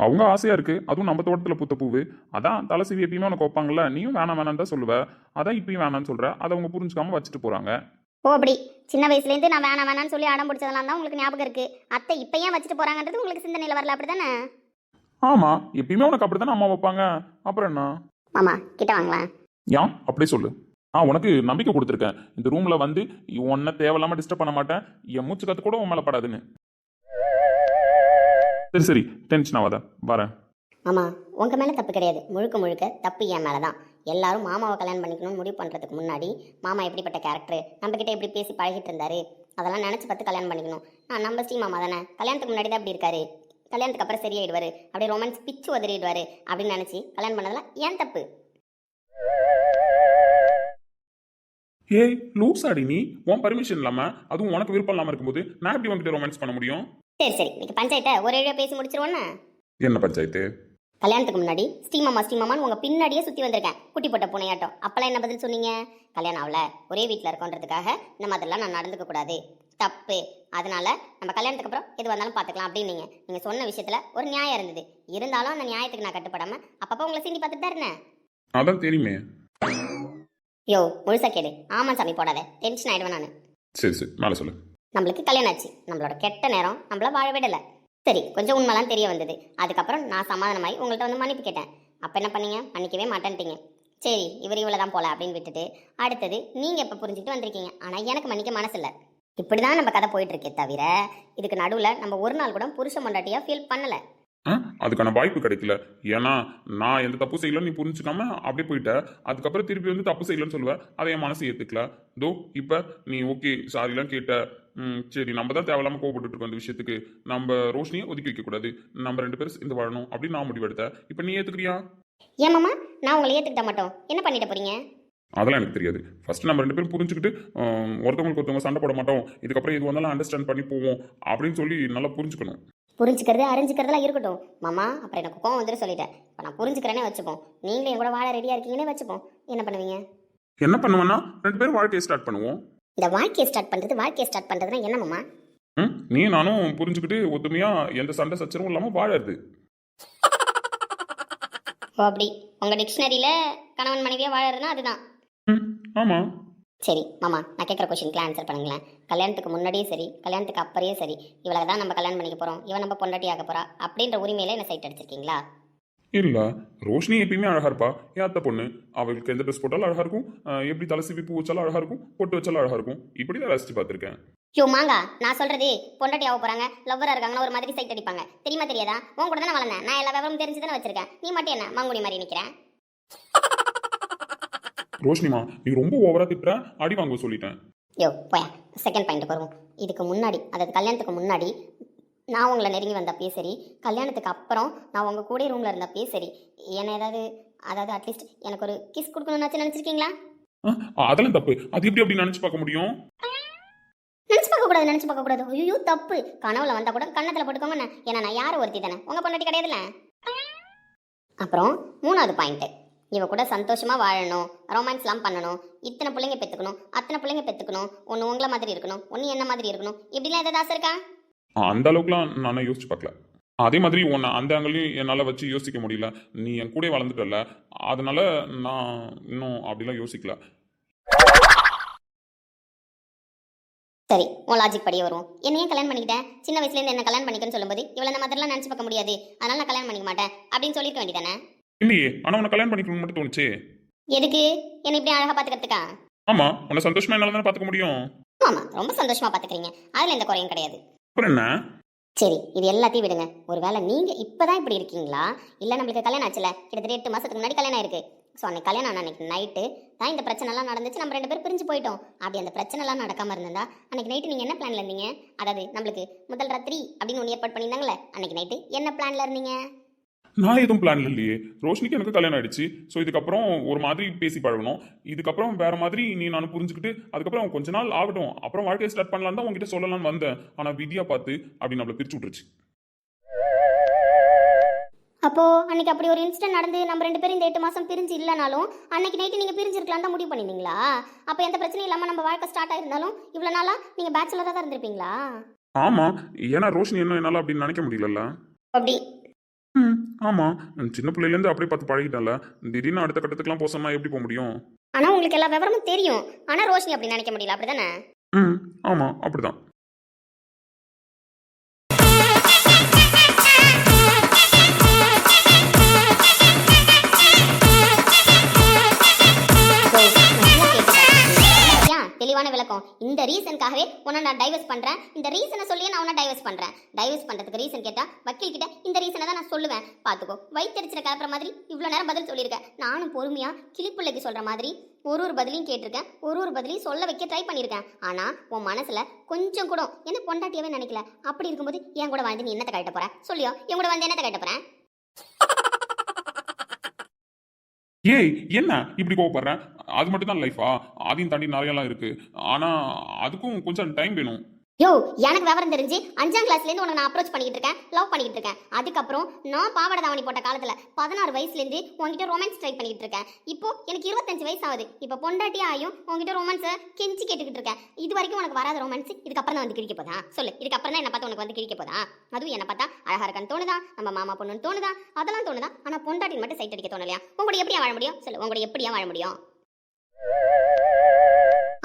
அவங்க ஆசையா இருக்கு, அதுவும் நம்ம தோட்டத்தில் பூத்த பூவு. அதான் தலை சீவி எப்பயுமே உனக்கு வைப்பாங்கல்ல, நீயும் வேணாம் தான் சொல்லுவ. அதான் இப்பயும் வேணான்னு சொல்ற, அதை அவங்க புரிஞ்சுக்காம வச்சுட்டு போறாங்க. ஓ அப்படி சின்ன வயசுலேருந்து நான் வேணான்னு சொல்லி அடம் பிடிச்சதெல்லாம் தான் உங்களுக்கு ஞாபகம் இருக்கு. அத்தை இப்போ ஏன் வச்சுட்டு போறாங்கன்றது உங்களுக்கு சிந்தனையில் வரல, அப்படி தானே? ஆமா எப்பயுமே உனக்கு அப்படித்தானே அம்மா வைப்பாங்க, அப்புறம் என்ன? மாமா கிட்ட வாங்களேன். ஏன் அப்படியே சொல்லு. உனக்கு நம்பிக்கை கொடுத்துருக்கேன், இந்த ரூம்ல வந்து உன்னை தேவையில்லாம டிஸ்டர்ப் பண்ண மாட்டேன், என் மூச்சு கத்து கூட உன் மேல படாதுன்னு. சரி டென்ஷன் ஆகாத, வரேன். மாமா உங்க மேல தப்பு கிடையாது, முழுக்க தப்பு என் மேலதான். எல்லாரும் மாமாவை கல்யாணம் பண்ணிக்கணும்னு முடிவு பண்றதுக்கு முன்னாடி மாமா எப்படிப்பட்ட கேரக்டர், நம்ம கிட்ட எப்படி பேசி பழகிட்டு இருந்தாரு, அதெல்லாம் நினைச்சு பார்த்து கல்யாணம் பண்ணிக்கணும். நம்ம ஸ்ரீ மாமா தானே, கல்யாணத்துக்கு முன்னாடி தான் அப்படி இருக்காரு, கல்யாணத்துக்கு அப்புறம் சரியாயிடுவாரு, அப்படியே ரொமான்ஸ் பிச்சு உதறிடுவாரு அப்படின்னு நினைச்சு கல்யாணம் பண்ணதெல்லாம் ஏன் தப்பு? ஏய் லூஸ் ஆடி நீ, உன் பர்மிஷன் இல்லாம அதுவும் உனக்கு விருப்பம் இல்லாம இருக்கும்போது நான் எப்படி உங்ககிட்ட ரொமான்ஸ் பண்ண முடியும்? சரி இன்னைக்கு பஞ்சாயத்தை ஒரே வழியா பேசி முடிச்சிருவோன்னு. என்ன பஞ்சாயத்து? கல்யாணத்துக்கு முன்னாடி ஸ்ரீமாமான்னு உங்க பின்னாடியே சுத்தி வந்திருக்கேன் குட்டி போட்ட பூனையாட்டம். அப்பெல்லாம் என்ன பதில் சொன்னீங்க? கல்யாணம் ஆகல, ஒரே வீட்டில் இருக்கோன்றதுக்காக இந்த மாதிரிலாம் நான் நடந்துக்க கூடாது, தப்பு, அதனால நம்ம கல்யாணத்துக்கு அப்புறம் எது வந்தாலும் பார்த்துக்கலாம் அப்படின்னு நீங்க சொன்ன விஷயத்துல ஒரு நியாயம் இருந்தது. இருந்தாலும் அந்த நியாயத்துக்கு நான் கட்டுப்படாம அப்பப்போ உங்களை சீண்டி பார்த்துட்டு தான் இருந்தேன். அதான் தெரியுமே. யோ முழுசா கேடு, ஆமா சாமி போடாத, டென்ஷன் ஆயிடுவேன் நான். சரி மேலே சொல்லு. நம்மளுக்கு கல்யாணம் ஆச்சு, நம்மளோட கெட்ட நேரம் நம்மள வாழ விடலை. சரி கொஞ்சம் உண்மைலாம் தெரிய வந்தது. அதுக்கப்புறம் நான் சமாதானமாகி உங்கள்கிட்ட வந்து மன்னிப்பு கேட்டேன். அப்போ என்ன பண்ணீங்க? மன்னிக்கவே மாட்டேன்ட்டீங்க. சரி இவ்வளோ தான் போல அப்படின்னு விட்டுட்டு அடுத்தது நீங்கள் இப்போ புரிஞ்சுக்கிட்டு வந்திருக்கீங்க. ஆனால் எனக்கு மன்னிக்க மனசு இல்லை. இப்படி தான் நம்ம கதை போயிட்டு இருக்கே தவிர இதுக்கு நடுவில் நம்ம ஒரு நாள் கூட புருஷ மண்டாட்டியாக ஃபீல் பண்ணலை. அதுக்கான வாய்ப்பு கிடைக்கல. ஏன்னா நான் எந்த தப்பு செய்யலன்னு நீ புரிஞ்சுக்காம அப்படியே போயிட்ட. அதுக்கப்புறம் திருப்பி வந்து தப்பு செய்யலன்னு சொல்லுவேன், அதை என் மனசு ஏற்றுக்கல. தோ இப்போ நீ ஓகே சாரிலாம் கேட்ட, சரி நம்ம தான் தேவையில்லாம கோவப்பட்டு இருக்கோம் இந்த விஷயத்துக்கு. நம்ம ரோஷினியை ஒதுக்கி வைக்க கூடாது, நம்ம 2 பேரும் சேர்ந்து வாழணும் அப்படின்னு நான் முடிவெடுத்தேன். இப்போ நீ ஏத்துக்கிறியா? ஏன் மாமா, நான் உங்களை ஏத்துக்கிட்ட மாட்டோம் என்ன பண்ணிட போறீங்க? அதெல்லாம் எனக்கு தெரியாது. ஃபர்ஸ்ட் நம்ம 2 பேரும் புரிஞ்சுக்கிட்டு ஒருத்தவங்களுக்கு ஒருத்தவங்க சண்டை போட மாட்டோம், இதுக்கப்புறம் எது வந்தாலும் அண்டர்ஸ்டாண்ட் பண்ணி போவோம் அப்படின்னு சொல்லி நல்லா புரிஞ்சுக்கணும். புரிஞ்சுக்கிறது அறிஞ்சுக்கிறதுலாம் இருக்கட்டும் மாமா. அப்புறம் எனக்கு கோவம் வந்துட்டு சொல்லிட்டேன். இப்போ நான் புரிஞ்சுக்கிறேனே வச்சுப்போம், நீங்களும் என் கூட வாழ ரெடியா இருக்கீங்கன்னே வச்சுப்போம். என்ன பண்ணுவீங்க? என்ன பண்ணுவேன்னா 2 பேரும் வாழ்க்கையை ஸ்டார்ட் பண்ணுவோம். இந்த வாழ்க்கையை ஸ்டார்ட் பண்றதுன்னா என்ன மாமா? நீ நானும் புரிஞ்சுக்கிட்டு ஒத்துமையா எந்த சண்டை சச்சரவும் இல்லாம வாழறது. ஓ அப்படி உங்க டிக்ஷனரியில கணவன் மனைவியா வாழறதுன்னா அதுதான். ஆமா. சரி மாமா, நான் கேட்குற கொஸ்டினுக்குலாம் ஆன்சர் பண்ணுங்களேன். கல்யாணத்துக்கு முன்னாடியே சரி, கல்யாணத்துக்கு அப்புறையே சரி, இவளை தான் நம்ம கல்யாணம் பண்ணிக்க போகிறோம், இவன் நம்ம பொண்டாட்டி ஆக போகிறா அப்படின்ற உரிமையில என்ன சைட் அடிச்சிருக்கீங்களா? இல்ல, ரோஷினி எப்பயுமே அழகா இருப்பா. என் அத்தை பொண்ணு, அவளுக்கு எந்த ட்ரெஸ் போட்டாலும் அழகா இருக்கும், எப்படி தலை சிவி பூ வச்சாலும் அழகா இருக்கும், பொட்டு வச்சாலும் அழகா இருக்கும். இப்படிதான் ரசிச்சு பார்த்துருக்கேன். யோ மாங்கா, நான் சொல்றது பொண்டாட்டி ஆக போறாங்க, லவ்வரா இருக்காங்கன்னா ஒரு மாதிரி சைட் அடிப்பாங்க. தெரியுமா தெரியாதா? உன் கூட தானே வளர்ந்தேன், நான் எல்லா விவரமும் தெரிஞ்சு தானே வச்சிருக்கேன். நீ மட்டும் என்ன மங்குடி மாதிரி நிக்கிறேன்? ரோஷினிமா, நீ ரொம்ப ஓவரா திட்டுற, அடி வாங்க சொல்லிட்டேன். யோ போயா, செகண்ட் பாயிண்ட் வருவோம். இதுக்கு முன்னாடி, அதாவது கல்யாணத்துக்கு முன்னாடி நான் உங்களை நெருங்கி வந்தப்பயே சரி, கல்யாணத்துக்கு அப்புறம் நான் உங்க கூட ரூம்ல இருந்தப்பயே சரி, என்ன அதாவது அட்லீஸ்ட் எனக்கு ஒரு கிஸ் கொடுக்கணும்னு நினைச்சிருக்கீங்களா? அதெல்லாம் தப்பு. அது எப்படி அப்படி நினைச்சு பார்க்க முடியும்? நினைச்சு பார்க்க கூடாது. ஐயோ தப்பு. கனவுல வந்தா கூட கண்ணத்துல போட்டுக்கோங்க. ஏன்னா நான் யாரும் ஒருத்தி தானே, உங்க பொண்டாட்டி கிடையாதுல்ல. அப்புறம் 3வது பாயிண்ட், இவ கூட சந்தோஷமா வாழணும், ரொமான்ஸ்லாம் பண்ணணும், இத்தனை பிள்ளைங்க பெற்றுக்கணும், அத்தனை பிள்ளைங்க பெற்றுக்கணும், ஒன்று உங்களை மாதிரி இருக்கணும், ஒன்று என்ன மாதிரி இருக்கணும், இப்படிலாம் ஏதாவது ஆசை இருக்கா? அந்த அளவுக்குலாம் நான் யோசிச்சு பார்க்கல. அதே மாதிரி உன்னை அந்த ஆங்கிலையும் என்னால் வச்சு யோசிக்க முடியல. நீ என் கூட வளர்ந்துட்டல, அதனால நான் இன்னும் அப்படிலாம் யோசிக்கல. சரி, உன் லாஜிக் படியே வருவோம். என்னையும் கல்யாணம் பண்ணிக்கிட்டேன், சின்ன வயசுலேருந்து என்ன கல்யாணம் பண்ணிக்கன்னு சொல்லும்போது இவ்வளோ இந்த மாதிரிலாம் நினச்சி பார்க்க முடியாது, அதனால நான் கல்யாணம் பண்ணிக்க மாட்டேன் அப்படின்னு சொல்லியிருக்க வேண்டியதானே? இல்லையே, ஆனால் உன்னை கல்யாணம் பண்ணிக்கணும்னு மட்டும் தோணுச்சு. எதுக்கு? என்ன இப்படி அழகாக பார்த்துக்கிறதுக்கா? ஆமா, உன்னை சந்தோஷமா என்னால தானே பார்த்துக்க முடியும். ஆமாம், ரொம்ப சந்தோஷமா பார்த்துக்கிறீங்க, அதில் எந்த குறையும் கிடையாது. அப்புறம் என்ன? சரி, இது எல்லாத்தையும் விடுங்க. ஒருவேளை நீங்கள் இப்போ தான் இப்படி இருக்கீங்களா, இல்லை நம்மளுக்கு கல்யாணம் ஆச்சுல, கிட்டத்தட்ட 8 மாதத்துக்கு முன்னாடி கல்யாணம் ஆயிருக்கு. ஸோ அன்னைக்கு கல்யாணம் ஆன அன்னைக்கு நைட்டு தான் இந்த பிரச்சனைலாம் நடந்துச்சு, நம்ம 2 பேரும் பிரிஞ்சு போயிட்டோம். அப்படி அந்த பிரச்சனைலாம் நடக்காமல் இருந்தா அன்னைக்கு நைட்டு நீங்கள் என்ன பிளான்ல இருந்தீங்க? அதாவது நம்மளுக்கு முதல் ராத்திரி அப்படின்னு ஒன்று ஏற்பாடு பண்ணியிருந்தாங்களே, அன்னைக்கு நைட்டு என்ன பிளான்ல இருந்தீங்க? நான் எதுவும் பிளான்ல இல்லையே. ரோஷினிக்கு எனக்கு கல்யாணம் ஆயிடுச்சு. ஸோ இதுக்கப்புறம் ஒரு மாதிரி பேசி பழகணும், இதுக்கப்புறம் வேற மாதிரி நீ நான் புரிஞ்சுக்கிட்டு அதுக்கப்புறம் கொஞ்ச நாள் ஆகட்டும், அப்புறம் வாழ்க்கையை ஸ்டார்ட் பண்ணலாம் தான் உங்ககிட்ட சொல்லலாம்னு வந்தேன். ஆனால் விதியா பார்த்து அப்படி நம்மளை பிரிச்சு விட்டுருச்சு. அப்போ அன்னைக்கு அப்படி ஒரு இன்சிடென்ட் நடந்து நம்ம 2 பேரும் இந்த 8 மாதம் பிரிஞ்சு இல்லைனாலும் அன்னைக்கு நைட்டு நீங்கள் பிரிஞ்சிருக்கலாம் தான் முடிவு பண்ணியிருந்தீங்களா? அப்போ எந்த பிரச்சனையும் இல்லாமல் நம்ம வாழ்க்கை ஸ்டார்ட் ஆயிருந்தாலும் இவ்வளோ நாளாக நீங்கள் பேச்சுலராக தான் இருந்திருப்பீங்களா? ஆமா, ஏன்னா ரோஷினி என்ன என்னால் அப்படின்னு நினைக்க முடியலல்ல. அப்படி ஆமா, சின்ன பிள்ளையிலேருந்து அப்படியே பார்த்து பழகிட்டல, திடீர்னு அடுத்த கட்டத்துக்குலாம் போக சொன்னா எப்படி போக முடியும்? ஆனால் உங்களுக்கு எல்லா விவரமும் தெரியும், ஆனால் ரோஷினி அப்படி நினைக்க முடியல, அப்படிதானே? ஆமா, அப்படிதான். தெளிவான விளக்கம். இந்த ரீசனுக்காகவே உன்னை நான் டைவர்ஸ் பண்றேன், இந்த ரீசனை சொல்லியே நான் உன்னை டைவர்ஸ் பண்றேன். டைவர்ஸ் பண்றதுக்கு ரீசன் கேட்டா வக்கீல் கிட்ட இந்த ரீசனை தான் நான் சொல்லுவேன். பாத்துக்கோ, வயிற்றுச்சிட கலப்புற மாதிரி இவ்வளவு நேரம் பதில் சொல்லியிருக்கேன். நானும் பொறுமையா கிளிப்பிள்ளைக்கு சொல்ற மாதிரி ஒரு பதிலையும் கேட்டிருக்கேன், ஒரு பதிலையும் சொல்ல வைக்க ட்ரை பண்ணியிருக்கேன். ஆனா உன் மனசுல கொஞ்சம் கூட என்ன பொண்டாட்டியாவே நினைக்கல. அப்படி இருக்கும்போது என் கூட வாழ்ந்து நீ என்னத்தை கட்ட போற? சொல்லியோ, என் கூட வந்து என்னத்தை கட்ட போறேன்? ஏய், என்ன இப்படி கோவப்படுறேன்? அது மட்டும் தான் லைஃபா? அதையும் தாண்டி நிறையலாம் இருக்கு. ஆனா அதுக்கும் கொஞ்சம் டைம் வேணும். யோ, எனக்கு விவரம் தெரிஞ்சு 5ஆம் கிளாஸ்லேருந்து உனக்கு நான் அப்ரோச் பண்ணிக்கிட்டு இருக்கேன், லவ் பண்ணிக்கிட்டு இருக்கேன். அதுக்கப்புறம் நான் பாவாடை தாவணி போட்ட காலத்தில் 16 வயசுலேருந்து உங்ககிட்ட ரொமான்ஸ் ட்ரை பண்ணிக்கிட்டு இருக்கேன். இப்போ எனக்கு 25 வயசு ஆகுது. இப்போ பொண்டாட்டி ஆயும் உங்ககிட்ட ரொமான்ஸை கெஞ்சி கேட்டுக்கிட்டு இருக்கேன். இது வரைக்கும் உனக்கு வராத ரொமான்ஸ் இதுக்கப்புறம் தான் வந்து கிழிக்க போதா? சொல்லு, இதுக்கப்புறம் தான் என்ன பார்த்தா உனக்கு வந்து கிழிக்க போதா? அதுவும் என்ன பார்த்தா அழகா இருக்கான்னு தோணுதா, நம்ம மாமா பொண்ணுன்னு தோணுதா, அதெல்லாம் தோணுதா. ஆனால் பொண்டாட்டின்னு மட்டும் சைட் அடிக்க தோணலையா? உங்களோட எப்படியா வாழ முடியும்? சொல்லு, உங்களோட எப்படியா வாழ முடியும்?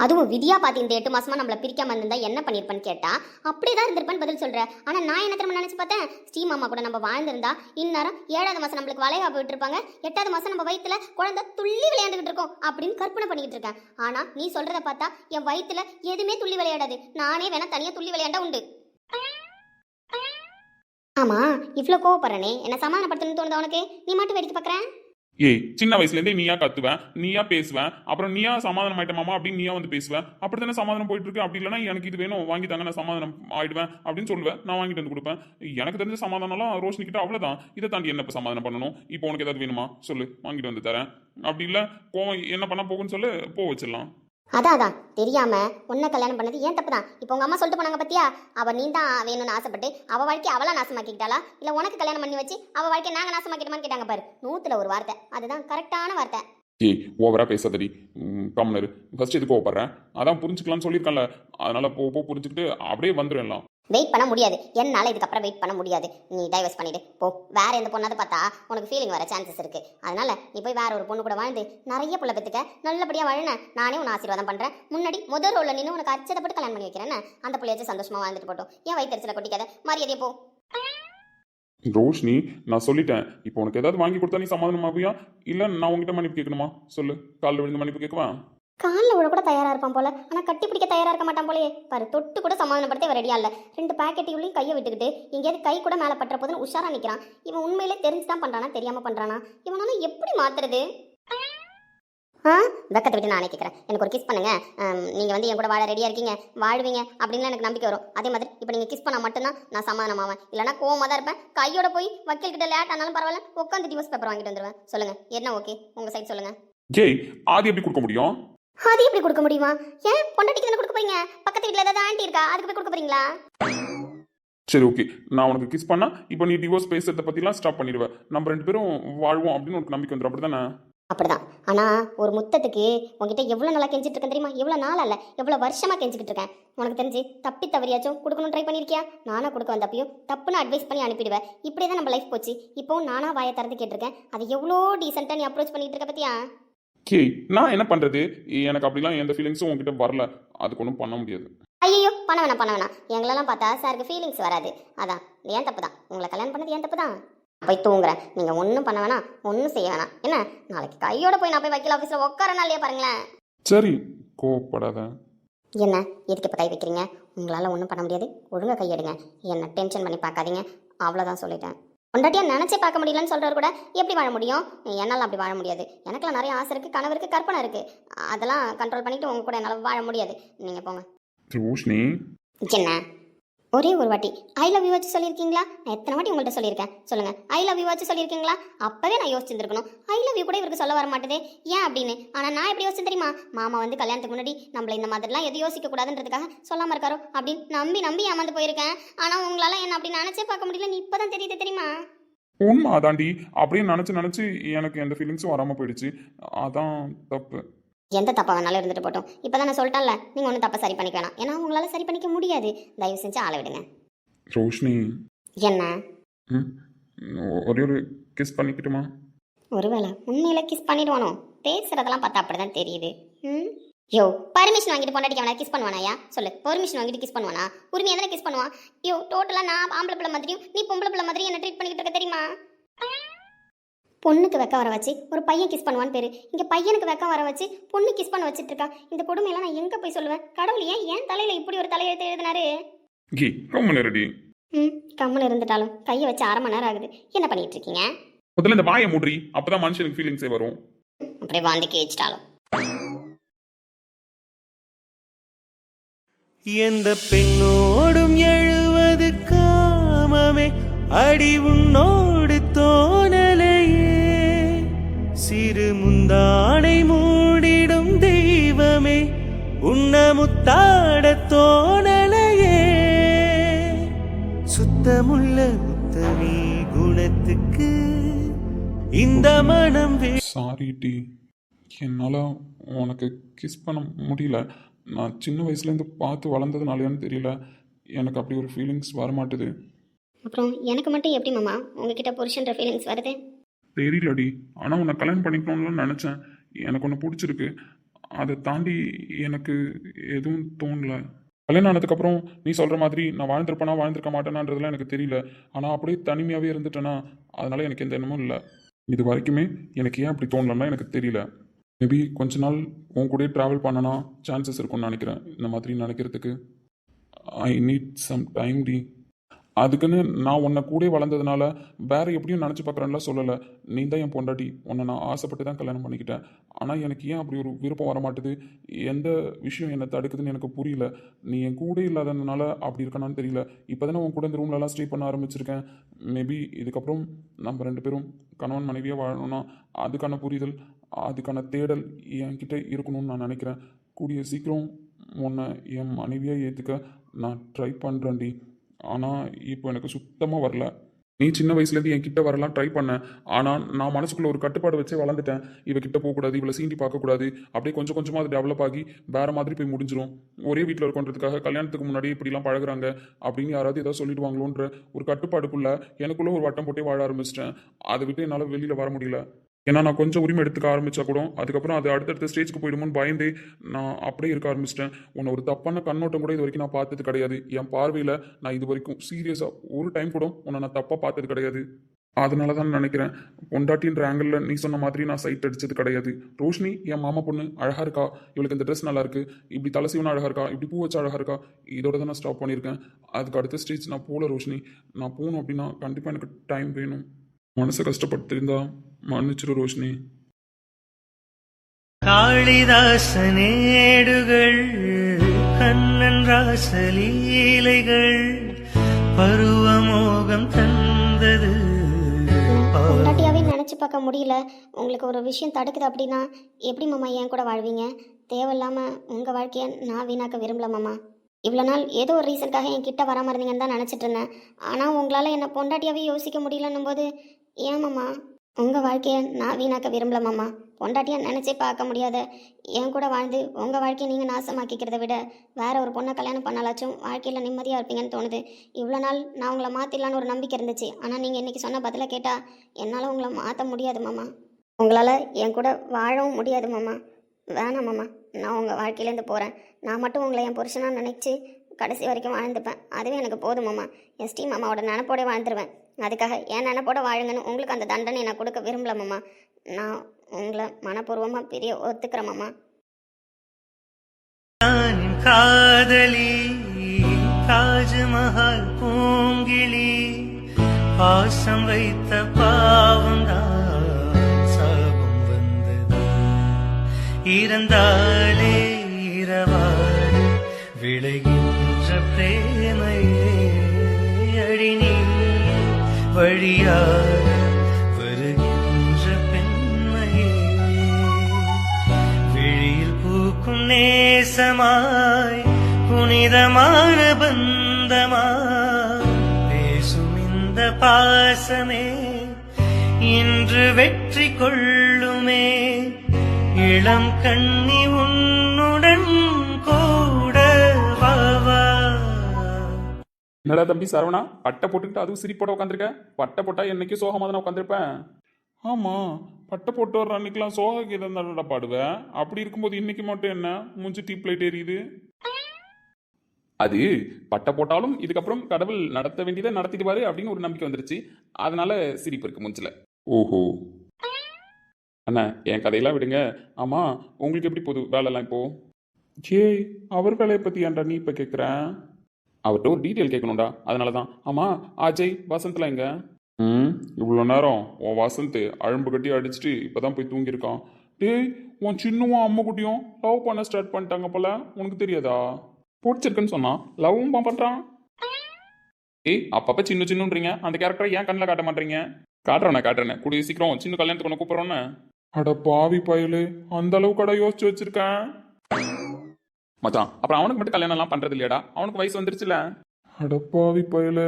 அதுவும் விதியா பார்த்து இந்த 8 மாசமா நம்மளை பிரிக்காம இருந்தா என்ன பண்ணிருப்பேன்னு கேட்டா அப்படிதான் இருந்திருப்பேன்னு பதில் சொல்றேன். ஆனா நான் என்ன திரும்ப நினைச்சு பார்த்தேன், ஸ்ரீ மாமா கூட நம்ம வாழ்ந்திருந்தா இந்நேரம் 7வது மாசம் நம்மளுக்கு வளையா போயிட்டு இருப்பாங்க, 8வது மாசம் நம்ம வயிற்றுல குழந்தை துள்ளி விளையாண்டுகிட்டு இருக்கோம் அப்படின்னு கற்பனை பண்ணிக்கிட்டு இருக்கேன். ஆனா நீ சொல்றத பார்த்தா என் வயிற்றுல எதுவுமே துள்ளி விளையாடாது, நானே வேணா தனியா துள்ளி விளையாண்டா உண்டு. ஆமா, இவ்வளவு கோவப்படுறனே, என்ன சமாதானப்படுத்தணும்னு தோணுதா உனக்கு? நீ மட்டும் வேடிக்கை பார்க்கறேன். ஏய், சின்ன வயசுல இருந்தே நீயா கத்துவேன், நீயா பேசுவேன், அப்புறம் நீயா சமாதானம் ஆயிட்ட மாமா அப்படின்னு நீயா வந்து பேசுவேன். அப்படித்தானே சமாதானம் போயிட்டு இருக்கு. அப்படி இல்லைன்னா எனக்கு இது வேணும் வாங்கி தாங்க, நான் சமாதானம் ஆயிடுவேன் அப்படின்னு சொல்லுவேன். நான் வாங்கிட்டு வந்து கொடுப்பேன். எனக்கு தெரிஞ்ச சமாதானம்லாம் ரோஷினி கிட்ட அவ்வளவுதான். இதை தாண்டி என்ன இப்ப சமாதானம் பண்ணணும்? இப்போ உனக்கு ஏதாவது வேணுமா சொல்லு, வாங்கிட்டு வந்து தரேன். அப்படி இல்ல கோவம் என்ன பண்ணா போகுன்னு சொல்லு, வச்சிடலாம். அதான் தெரியாம உன்னை கல்யாணம் பண்ணது ஏன் தப்பு தான். இப்போ உங்க அம்மா சொல்லிட்டு போனாங்க பத்தியா, அவ நீ தான் வேணும்னு ஆசைப்பட்டு அவ வாழ்க்கை அவளா நாசமாக்கிட்டாளா, இல்ல உனக்கு கல்யாணம் பண்ணி வச்சு அவ வாழ்க்கை நாங்க நாசமாக்கிட்டோமான்னு கேட்டாங்க பாரு. 100ல ஒரு வார்த்தை, அதுதான் கரெக்டான வார்த்தை. ஏய், ஓவரா பேசாதடி. கம்னரு ஃபர்ஸ்ட் எதுக்கு கோவப்படுறேன்? அதான் புரிஞ்சுக்கலாம்னு சொல்லியிருக்கேன்ல. அதனால புரிஞ்சுக்கிட்டு அப்படியே வந்துடும் எல்லாம். வெயிட் பண்ண முடியாது, என்னால இதுக்கப்புறம் வெயிட் பண்ண முடியாது. நீ டைவர்ஸ் பண்ணிடு போ. வேற எந்த பொண்ணாவது பார்த்தா உனக்கு ஃபீலிங் வர சான்சஸ் இருக்கு. அதனால நீ போய் வேற ஒரு பொண்ணு கூட வாழ்ந்து நிறைய புள்ள பெத்துக்க, நல்லபடியா வாழன. நானே உன்னை ஆசீர்வாதம் பண்றேன். முன்னாடி முதல் ரோல்ல நின்று உனக்கு அச்சதப்பட்டு கல்யாணம் பண்ணி வைக்கிறேன். அந்த பிள்ளையாச்சும் சந்தோஷமா வாழ்ந்துட்டு போட்டோம். ஏன் வயிற்றுல கொட்டிக்காத, மரியாதையே போ. ரோஷினி, நான் சொல்லிட்டேன். இப்போ உனக்கு ஏதாவது வாங்கி கொடுத்தா நீ சமாதானமாவியா, இல்ல நான் உங்ககிட்ட மன்னிப்பு கேட்கணுமா சொல்லு? காலில் விழுந்து மன்னிப்பு கேட்கவா? காலில் விட கூட தயாரா இருப்பான் போல, ஆனா கட்டி பிடிக்க தயாரா இருக்க மாட்டான் போலயே. பாரு, தொட்டு கூட சமாதானப்படுத்த ரெடியா இல்ல. 2 பாக்கெட்டையும் கையை விட்டுக்கிட்டு எங்கேயாவது கை கூட மேல பற்ற போதுன்னு உஷாரா நிக்கிறான். இவன் உண்மையிலே தெரிஞ்சுதான் பண்றானா தெரியாம பண்றானா? இவனால எப்படி மாத்துறது? வெக்கத்தை விட்டு நானே கேட்குறேன். எனக்கு ஒரு கிஸ் பண்ணுங்க, நீங்கள் வந்து என் கூட வாழ ரெடியாக இருக்கீங்க, வாழ்வீங்க அப்படின்லாம் எனக்கு நம்பிக்கை வரும். அதே மாதிரி இப்போ நீங்கள் கிஸ் பண்ணால் மட்டும்தான் நான் சமாதானமாவேன். இல்லைனா கோவமாக தான் இருப்பேன். கையோட போய் வக்கீல் கிட்ட லேட் ஆனாலும் பரவாயில்ல, உட்காந்து டிவோர்ஸ் பேப்பர் வாங்கிட்டு வந்துடுவேன். சொல்லுங்க, என்ன ஓகே? உங்கள் சைட் சொல்லுங்க. ஜெய், ஆதி எப்படி கொடுக்க முடியும்? ஆதி எப்படி கொடுக்க முடியுமா? ஏன் பொண்டாட்டிக்கு தானே கொடுக்க போறீங்க? பக்கத்து வீட்டில் ஏதாவது ஆண்டி இருக்கா, அதுக்கு போய் கொடுக்க போறீங்களா? சரி, ஓகே. நான் உனக்கு கிஸ் பண்ணா இப்போ நீ டிவோர்ஸ் பேசுறத பற்றிலாம் ஸ்டாப் பண்ணிடுவேன். நம்ம 2 பேரும் வாழ்வோம் அப்படின்னு உனக்கு நம்பிக்கை வந்துடும், அப்படி தானே? அப்படிதான். ஆனா ஒரு முத்தத்துக்கு உங்ககிட்ட எவ்வளவு நாளா கெஞ்சிட்டு இருக்கேன் தெரியுமா? எவ்வளவு நாள் அல்ல, எவ்வளவு வருஷமா கெஞ்சிக்கிட்டு இருக்கேன். உனக்கு தெரிஞ்சு தப்பி தவறியாச்சும் கொடுக்கணும் ட்ரை பண்ணிருக்கியா? நானா கொடுக்க வந்தப்பையும் தப்புன்னு அட்வைஸ் பண்ணி அனுப்பிடுவேன். இப்படிதான் நம்ம லைஃப் போச்சு. இப்போ நானா வாயை திறந்து கேட்டிருக்கேன். அது எவ்வளோ டீசெண்டா நீ அப்ரோச் பண்ணிட்டு இருக்க பத்தியா? கே, நான் என்ன பண்றது? எனக்கு அப்படிலாம் எந்த ஃபீலிங்ஸும் உங்ககிட்ட வரல. அதுக்கு ஒன்றும் பண்ண முடியாது. ஐயோ, பண்ண வேணாம். எங்களெல்லாம் பார்த்தா சாருக்கு ஃபீலிங்ஸ் வராது. அதான் ஏன் தப்பு தான். உங்களை கல்யாணம் பண்ணது ஏன் தப்பு தான். போய் தூங்குறேன். நீங்க ஒன்றும் பண்ண வேணாம், ஒன்றும் செய்ய வேணாம். என்ன, நாளைக்கு கையோட போய் நான் போய் வக்கீல் ஆஃபீஸில் உட்காரனாலேயே பாருங்களேன். சரி, கோவப்படாத. என்ன எதுக்கு இப்போ கை வைக்கிறீங்க? உங்களால் ஒன்றும் பண்ண முடியாது. ஒழுங்கா கையெடுங்க. என்ன டென்ஷன் பண்ணி பார்க்காதீங்க. அவ்வளோதான் சொல்லிட்டேன். பொண்டாட்டியா நினச்சே பார்க்க முடியலன்னு சொல்கிறவர் கூட எப்படி வாழ முடியும்? என்னால் அப்படி வாழ முடியாது. எனக்குலாம் நிறைய ஆசை இருக்குது, கனவு இருக்குது, கற்பனை இருக்குது. அதெல்லாம் கண்ட்ரோல் பண்ணிவிட்டு உங்க கூட என்னால் வாழ முடியாது. நீங்கள் போங்க. ரோஷினி, என்ன ஒரே ஒரு வாட்டி ஐ லவ் யூ வச்சு சொல்லியிருக்கீங்களா? நான் எத்தனை வாட்டி உங்கள்கிட்ட சொல்லியிருக்கேன் சொல்லுங்க. ஐ லவ் யூ வச்சு சொல்லியிருக்கீங்களா? அப்பவே நான் யோசிச்சிருந்துருக்கணும். ஐ லவ் யூ கூட இவருக்கு சொல்ல வர மாட்டேதே ஏன் அப்படின்னு. ஆனால் நான் எப்படி யோசிச்சு தெரியுமா? மாமா வந்து கல்யாணத்துக்கு முன்னாடி நம்மள இந்த மாதிரிலாம் எதுவும் யோசிக்க கூடாதுன்றதுக்காக சொல்லாமல் இருக்காரோ அப்படின்னு நம்பி ஏமாந்து போயிருக்கேன். ஆனால் உங்களால என்ன அப்படி நினைச்சே பார்க்க முடியல. நீ இப்போதான் தெரியுது தெரியுமா? உண்மை அதாண்டி. அப்படியே நினச்சி எனக்கு எந்த ஃபீலிங்ஸும் வராமல் போயிடுச்சு. அதான் தப்பு. எந்த தப்பா வேணாலும் இருந்துட்டு போட்டோம். இப்போ தான் நான் சொல்லிட்டேன்ல, நீங்கள் ஒன்றும் தப்பை சரி பண்ணிக்க வேணாம். ஏன்னா உங்களால் சரி பண்ணிக்க முடியாது. தயவு செஞ்சு ஆளை விடுங்க. ரோஷினி, என்ன ஒரே ஒரு கிஸ் பண்ணிக்கிட்டுமா? ஒருவேளை உண்மையில கிஸ் பண்ணிடுவானோ? பேசுறதெல்லாம் பார்த்தா அப்படிதான் தெரியுது. யோ, பர்மிஷன் வாங்கிட்டு பொண்டாட்டிக்கு அவனா கிஸ் பண்ணுவானாயா? சொல்லு, பர்மிஷன் வாங்கிட்டு கிஸ் பண்ணுவானா? உரிமையா தானே கிஸ் பண்ணுவான். யோ, டோட்டலா நான் ஆம்பளை பிள்ளை மாதிரியும் நீ பொம்பளை பிள்ளை மாதிரியும் என்ன ட்ரீட் பண்ணிக்கிட்டு இருக்க தெரியுமா? பொண்ணுக்கு வெக்க வர வச்சு ஒரு பையன் கிஸ் பண்ணுவான்னு பேரு. இங்க பையனுக்கு வெக்க வர வச்சு பொண்ணு கிஸ் பண்ண வச்சிட்டு இருக்கா. இந்த கொடுமையெல்லாம் நான் எங்க போய் சொல்லுவேன்? கடவுள் ஏன் தலையில இப்படி ஒரு தலையெழுத்து எழுதினாரு? கம்முன்னு இருந்துட்டாலும் கையை வச்சு 1/2 மணி நேரம் ஆகுது. என்ன பண்ணிட்டு இருக்கீங்க? முதல்ல இந்த வாயை மூடி, அப்பதான் மனுஷனுக்கு ஃபீலிங்ஸே வரும். அப்படியே வாந்தி கேச்சிட்டாலும். எந்த பெண்ணோடும் எழுவது காமமே, அடி உன்னோடு தோணலையே, சிறு முந்தானை மூடிடும் தெய்வமே, உன்ன முத்தாட தோணலையே, சுத்தமுள்ள உத்தமி குணத்துக்கு இந்த மனம். சாரி டி, என்னால் உனக்கு கிஸ் பண்ண முடியல. நான் சின்ன வயசுலேருந்து பார்த்து வளர்ந்ததுனாலயான்னு தெரியல, எனக்கு அப்படி ஒரு ஃபீலிங்ஸ் வரமாட்டுது. அப்புறம் எனக்கு மட்டும் எப்படி மாமா உங்ககிட்ட புருஷன்ற ஃபீலிங்ஸ் வருது? தெரியலடி, ஆனால் உன்னை கல்யாணம் பண்ணிக்கணும்னு நினச்சேன். எனக்கு ஒன்று பிடிச்சிருக்கு. அதை தாண்டி எனக்கு எதுவும் தோணலை. கல்யாணம் ஆனதுக்கப்புறம் நீ சொல்கிற மாதிரி நான் வாழ்ந்திருக்க மாட்டேனான்றதுலாம் எனக்கு தெரியல. ஆனால் அப்படியே தனிமையாகவே இருந்துட்டேன்னா அதனால எனக்கு எந்த எண்ணமும் இல்லை. இது வரைக்குமே எனக்கு ஏன் அப்படி தோணலன்னா எனக்கு தெரியல. மேபி கொஞ்ச நாள் உன் கூட ட்ராவல் பண்ணனா சான்சஸ் இருக்கும்னு நினைக்கிறேன். இந்த மாதிரி நினைக்கிறதுக்கு ஐ நீட் சம் டைம் டி. அதுக்குன்னு நான் உன்னை கூட வளர்ந்ததுனால வேற எப்படியும் நினச்சி பார்க்குறேன்லாம் சொல்லலை. நீ தான் என் பொண்டாட்டி, உன்னை நான் ஆசைப்பட்டு தான் கல்யாணம் பண்ணிக்கிட்டேன். ஆனால் எனக்கு ஏன் அப்படி ஒரு விருப்பம் வர மாட்டுது, எந்த விஷயம் என்னை தடுக்குதுன்னு எனக்கு புரியல. நீ என் கூட இல்லாததுனால அப்படி இருக்கணும்னு தெரியல. இப்போ தானே உன் கூட இந்த ரூம்லலாம் ஸ்டே பண்ண ஆரம்பிச்சிருக்கேன். மேபி இதுக்கப்புறம் நம்ம 2 பேரும் கணவன் மனைவியாக வாழணும்னா அதுக்கான புரிதல், அதுக்கான தேடல் என்கிட்ட இருக்கணும்னு நான் நினைக்கிறேன். கூடிய சீக்கிரம் உன்னை என் மனைவியாக ஏற்றுக்க நான் ட்ரை பண்ணுறேன்டி. ஆனால் இப்போ எனக்கு சுத்தமாக வரல. நீ சின்ன வயசுலேருந்து என்கிட்ட வரலாம் ட்ரை பண்ணேன். ஆனால் நான் மனசுக்குள்ள ஒரு கட்டுப்பாடு வச்சு வளர்ந்துட்டேன். இவகிட்ட போகக்கூடாது, இவளை சீண்டி பார்க்கக்கூடாது. அப்படியே கொஞ்சம் கொஞ்சமாக அது டெவலப் ஆகி வேற மாதிரி போய் முடிஞ்சிடும். ஒரே வீட்டில் இருக்கோன்றதுக்காக கல்யாணத்துக்கு முன்னாடி இப்படிலாம் பழகுறாங்க அப்படின்னு யாராவது ஏதாவது சொல்லிடுவாங்களோன்ற ஒரு கட்டுப்பாடுக்குள்ள எனக்குள்ள ஒரு வட்டம் போட்டே வாழ ஆரம்பிச்சிட்டேன். அதை விட்டு என்னால் வெளியில் வர முடியல. ஏன்னா நான் கொஞ்சம் உரிமை எடுத்துக்க ஆரம்பிச்சா கூட அதுக்கப்புறம் அது அடுத்தடுத்த ஸ்டேஜ்க்கு போயிடுமோன்னு பயந்தே நான் அப்படியே இருக்க ஆரம்பிச்சிட்டேன். உன்னை ஒரு தப்பான கண்ணோட்டம் கூட இது வரைக்கும் நான் பார்த்தது கிடையாது. என் பார்வையில் நான் இது வரைக்கும் சீரியஸாக ஒரு டைம் கூட உன்னை நான் தப்பாக பார்த்தது கிடையாது. அதனால தான் நினைக்கிறேன், பொண்டாட்டின்ற ஆங்கிளில் நீ சொன்ன மாதிரி நான் சைட் அடிச்சது கிடையாது. ரோஷினி என் மாமா பொண்ணு அழகாக இருக்கா, இவளுக்கு இந்த ட்ரெஸ் நல்லா இருக்கு, இப்படி தலை சீவனா அழகாக இருக்கா, இப்படி பூ வச்சா அழகாக இருக்கா, இதோட தான் நான் ஸ்டாப் பண்ணியிருக்கேன். அதுக்கு அடுத்த ஸ்டேஜ் நான் போகல ரோஷினி. நான் போகணும் அப்படின்னா கண்டிப்பாக எனக்கு டைம் வேணும். மனசை கஷ்டப்பட்டிருந்தா மன்னிச்சிரு ரோஷினி. காளிதாசனேடுகள், கண்ணன் ராசலீலைகள், பருவமோகம் தந்தது. பொண்டாட்டியாவே நினச்சி பார்க்க முடியல. உங்களுக்கு ஒரு விஷயம் தடுக்குது அப்படின்னா எப்படி மாமா என் கூட வாழ்வீங்க? தேவையில்லாமல் உங்கள் வாழ்க்கையை நான் வீணாக்க விரும்பல மாமா. இவ்வளோ நாள் ஏதோ ஒரு ரீசனுக்காக என் கிட்ட வராமல் இருந்தீங்கன்னு தான் நினச்சிட்டு இருந்தேன். ஆனால் உங்களால் என்னை பொண்டாட்டியாவே யோசிக்க முடியலன்னும் போது ஏன் மாமா உங்கள் வாழ்க்கையை நான் வீணாக்க விரும்பல மாமா. பொண்டாட்டியாக நினச்சே பார்க்க முடியாத என் கூட வாழ்ந்து உங்கள் வாழ்க்கையை நீங்கள் நாசமாக்கிக்கிறத விட வேற ஒரு பொண்ணை கல்யாணம் பண்ணாலாச்சும் வாழ்க்கையில் நிம்மதியாக இருப்பீங்கன்னு தோணுது. இவ்வளோ நாள் நான் உங்களை மாற்றிடலான்னு ஒரு நம்பிக்கை இருந்துச்சு. ஆனால் நீங்கள் இன்றைக்கி சொன்ன பதிலை கேட்டால் என்னால் உங்களை மாற்ற முடியாது மாமா. உங்களால் என் கூட வாழவும் முடியாது மாமா. வேணாம் மாமா, நான் உங்கள் வாழ்க்கையிலேருந்து போகிறேன். நான் மட்டும் உங்களை என் புருஷனாக நினச்சி கடைசி வரைக்கும் வாழ்ந்துப்பேன். அதுவே எனக்கு போதும் மாமா. என் ஸ்ரீ மாமாவோட நினப்போட வாழ்ந்துருவேன். அதுக்காக என் நினப்போட வாழுங்கன்னு உங்களுக்கு அந்த தண்டனை நான் கொடுக்க விரும்பல மாமா. நான் உங்களை மனப்பூர்வமாக பிரிய ஒத்துக்கிறேன் மாமா. காதலி தாஜ்மஹால் பூங்கிளி, பாசம் வைத்த பாவம்தான் சாபம் வந்தது. இறந்தாலே இரவாடு விளைகின்ற பிரேமையே, அடிநீ வழியாக வருகின்ற பெண்மையே, விழியில் பூக்கும் நேசமாய் புனிதமான பந்தமாய் பேசும் இந்த பாசமே இன்று வெற்றி கொள்ளுமே. இளம் கண்ணி உன்னுடன் கூட வாவா. என்னடா தம்பி சரவணா, பட்டை போட்டுக்கிட்டு அதுவும் சிரிப்போட உட்காந்துருக்க? பட்டை போட்டா என்னைக்கும் சோகமாக தானே உட்காந்துருப்பேன். ஆமாம், பட்டை போட்டு வர்ற அன்னைக்கெலாம் சோக கீதம் தானடா பாடுவேன். அப்படி இருக்கும்போது இன்னைக்கு மட்டும் என்ன மூஞ்சி டீப் லைட் எரியுது? அது பட்டை போட்டாலும் இதுக்கப்புறம் கடவுள் நடத்த வேண்டியதை நடத்திடுவாரு அப்படின்னு ஒரு நம்பிக்கை வந்துருச்சு. அதனால சிரிப்பு இருக்கு மூஞ்சில. ஓஹோ. அண்ணா என் கதையெல்லாம் விடுங்க. ஆமாம், உங்களுக்கு எப்படி போகுது வேலைலாம் இப்போ? ஏய், அவர் வேலையை பற்றி ஏன்டா நீ இப்போ கேட்குறேன்? அவர்கிட்ட ஒரு டீட்டெயில் கேட்கணும்டா, அதனால தான். ஆமாம், அஜய் வசந்த்லாம் எங்க? இவ்வளோ நேரம் உன் வசந்த் அழும்பு கட்டி அடிச்சுட்டு இப்போ தான் போய் தூங்கியிருக்கான். டேய், உன் சின்னவும் அம்மா குட்டியும் லவ் பண்ண ஸ்டார்ட் பண்ணிட்டாங்க போல, உனக்கு தெரியாதா? பிடிச்சிருக்குன்னு சொன்னான், லவ்வும் பண்ணுறான். ஏய், அப்பப்போ சின்ன சின்னன்றீங்க, அந்த கேரக்டரை ஏன் கண்ணில் காட்ட மாட்டீங்க? காட்டுறேன் கூடிய சீக்கிரம் சின்ன கல்யாணத்துக்கு ஒன்று கூப்பிட்றோன்னு. அட பாவி பயலு, அந்த அளவுக்கு கடை யோசிச்சு வச்சிருக்கேன் மச்சான். அப்புறம் அவனுக்கு மட்டும் கல்யாணம்லாம் பண்ணுறது இல்லையாடா? அவனுக்கு வயசு வந்துருச்சுல. அட பாவி பயலு,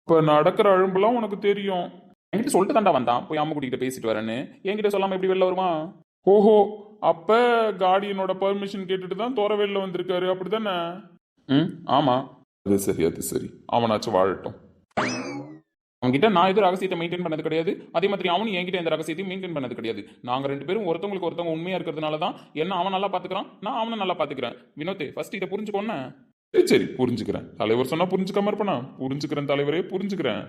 இப்போ நடக்கிற அழும்புலாம் உனக்கு தெரியும். என்கிட்ட சொல்லிட்டு தாண்டா வந்தான், போய் அம்மா கூட்டிகிட்ட பேசிட்டு வரேன்னு. என்கிட்ட சொல்லாமல் எப்படி வெளில வருமா? ஓஹோ, அப்போ கார்டியனோட பர்மிஷன் கேட்டுட்டு தான் தோற வெளில வந்திருக்காரு, அப்படி தானே? ஆமாம். அது சரி, அவனாச்சும் வாழட்டும். அவன்கிட்ட நான் எதுவும் ரகசியத்தை மெயின்டைன் பண்ணது கிடையாது. அதே மாதிரி அவனும் என்கிட்ட எந்த ரகசியத்தையும் மெயின்டைன் பண்ணது கிடையாது. நாங்கள் 2 பேரும் ஒருத்தவங்களுக்கு ஒருத்தவங்க உண்மையாக இருக்கிறதுனால தான் என்ன அவன் நல்லா பார்த்துக்கிறான், நான் அவனை நல்லா பார்த்துக்கிறேன். வினோத், ஃபர்ஸ்ட் இதை புரிஞ்சுக்கோன்னு. சரி புரிஞ்சுக்கிறேன். தலைவர் சொன்னா புரிஞ்சுக்காம இருப்பேனா? புரிஞ்சுக்கிறேன் தலைவரே, புரிஞ்சுக்கிறேன்.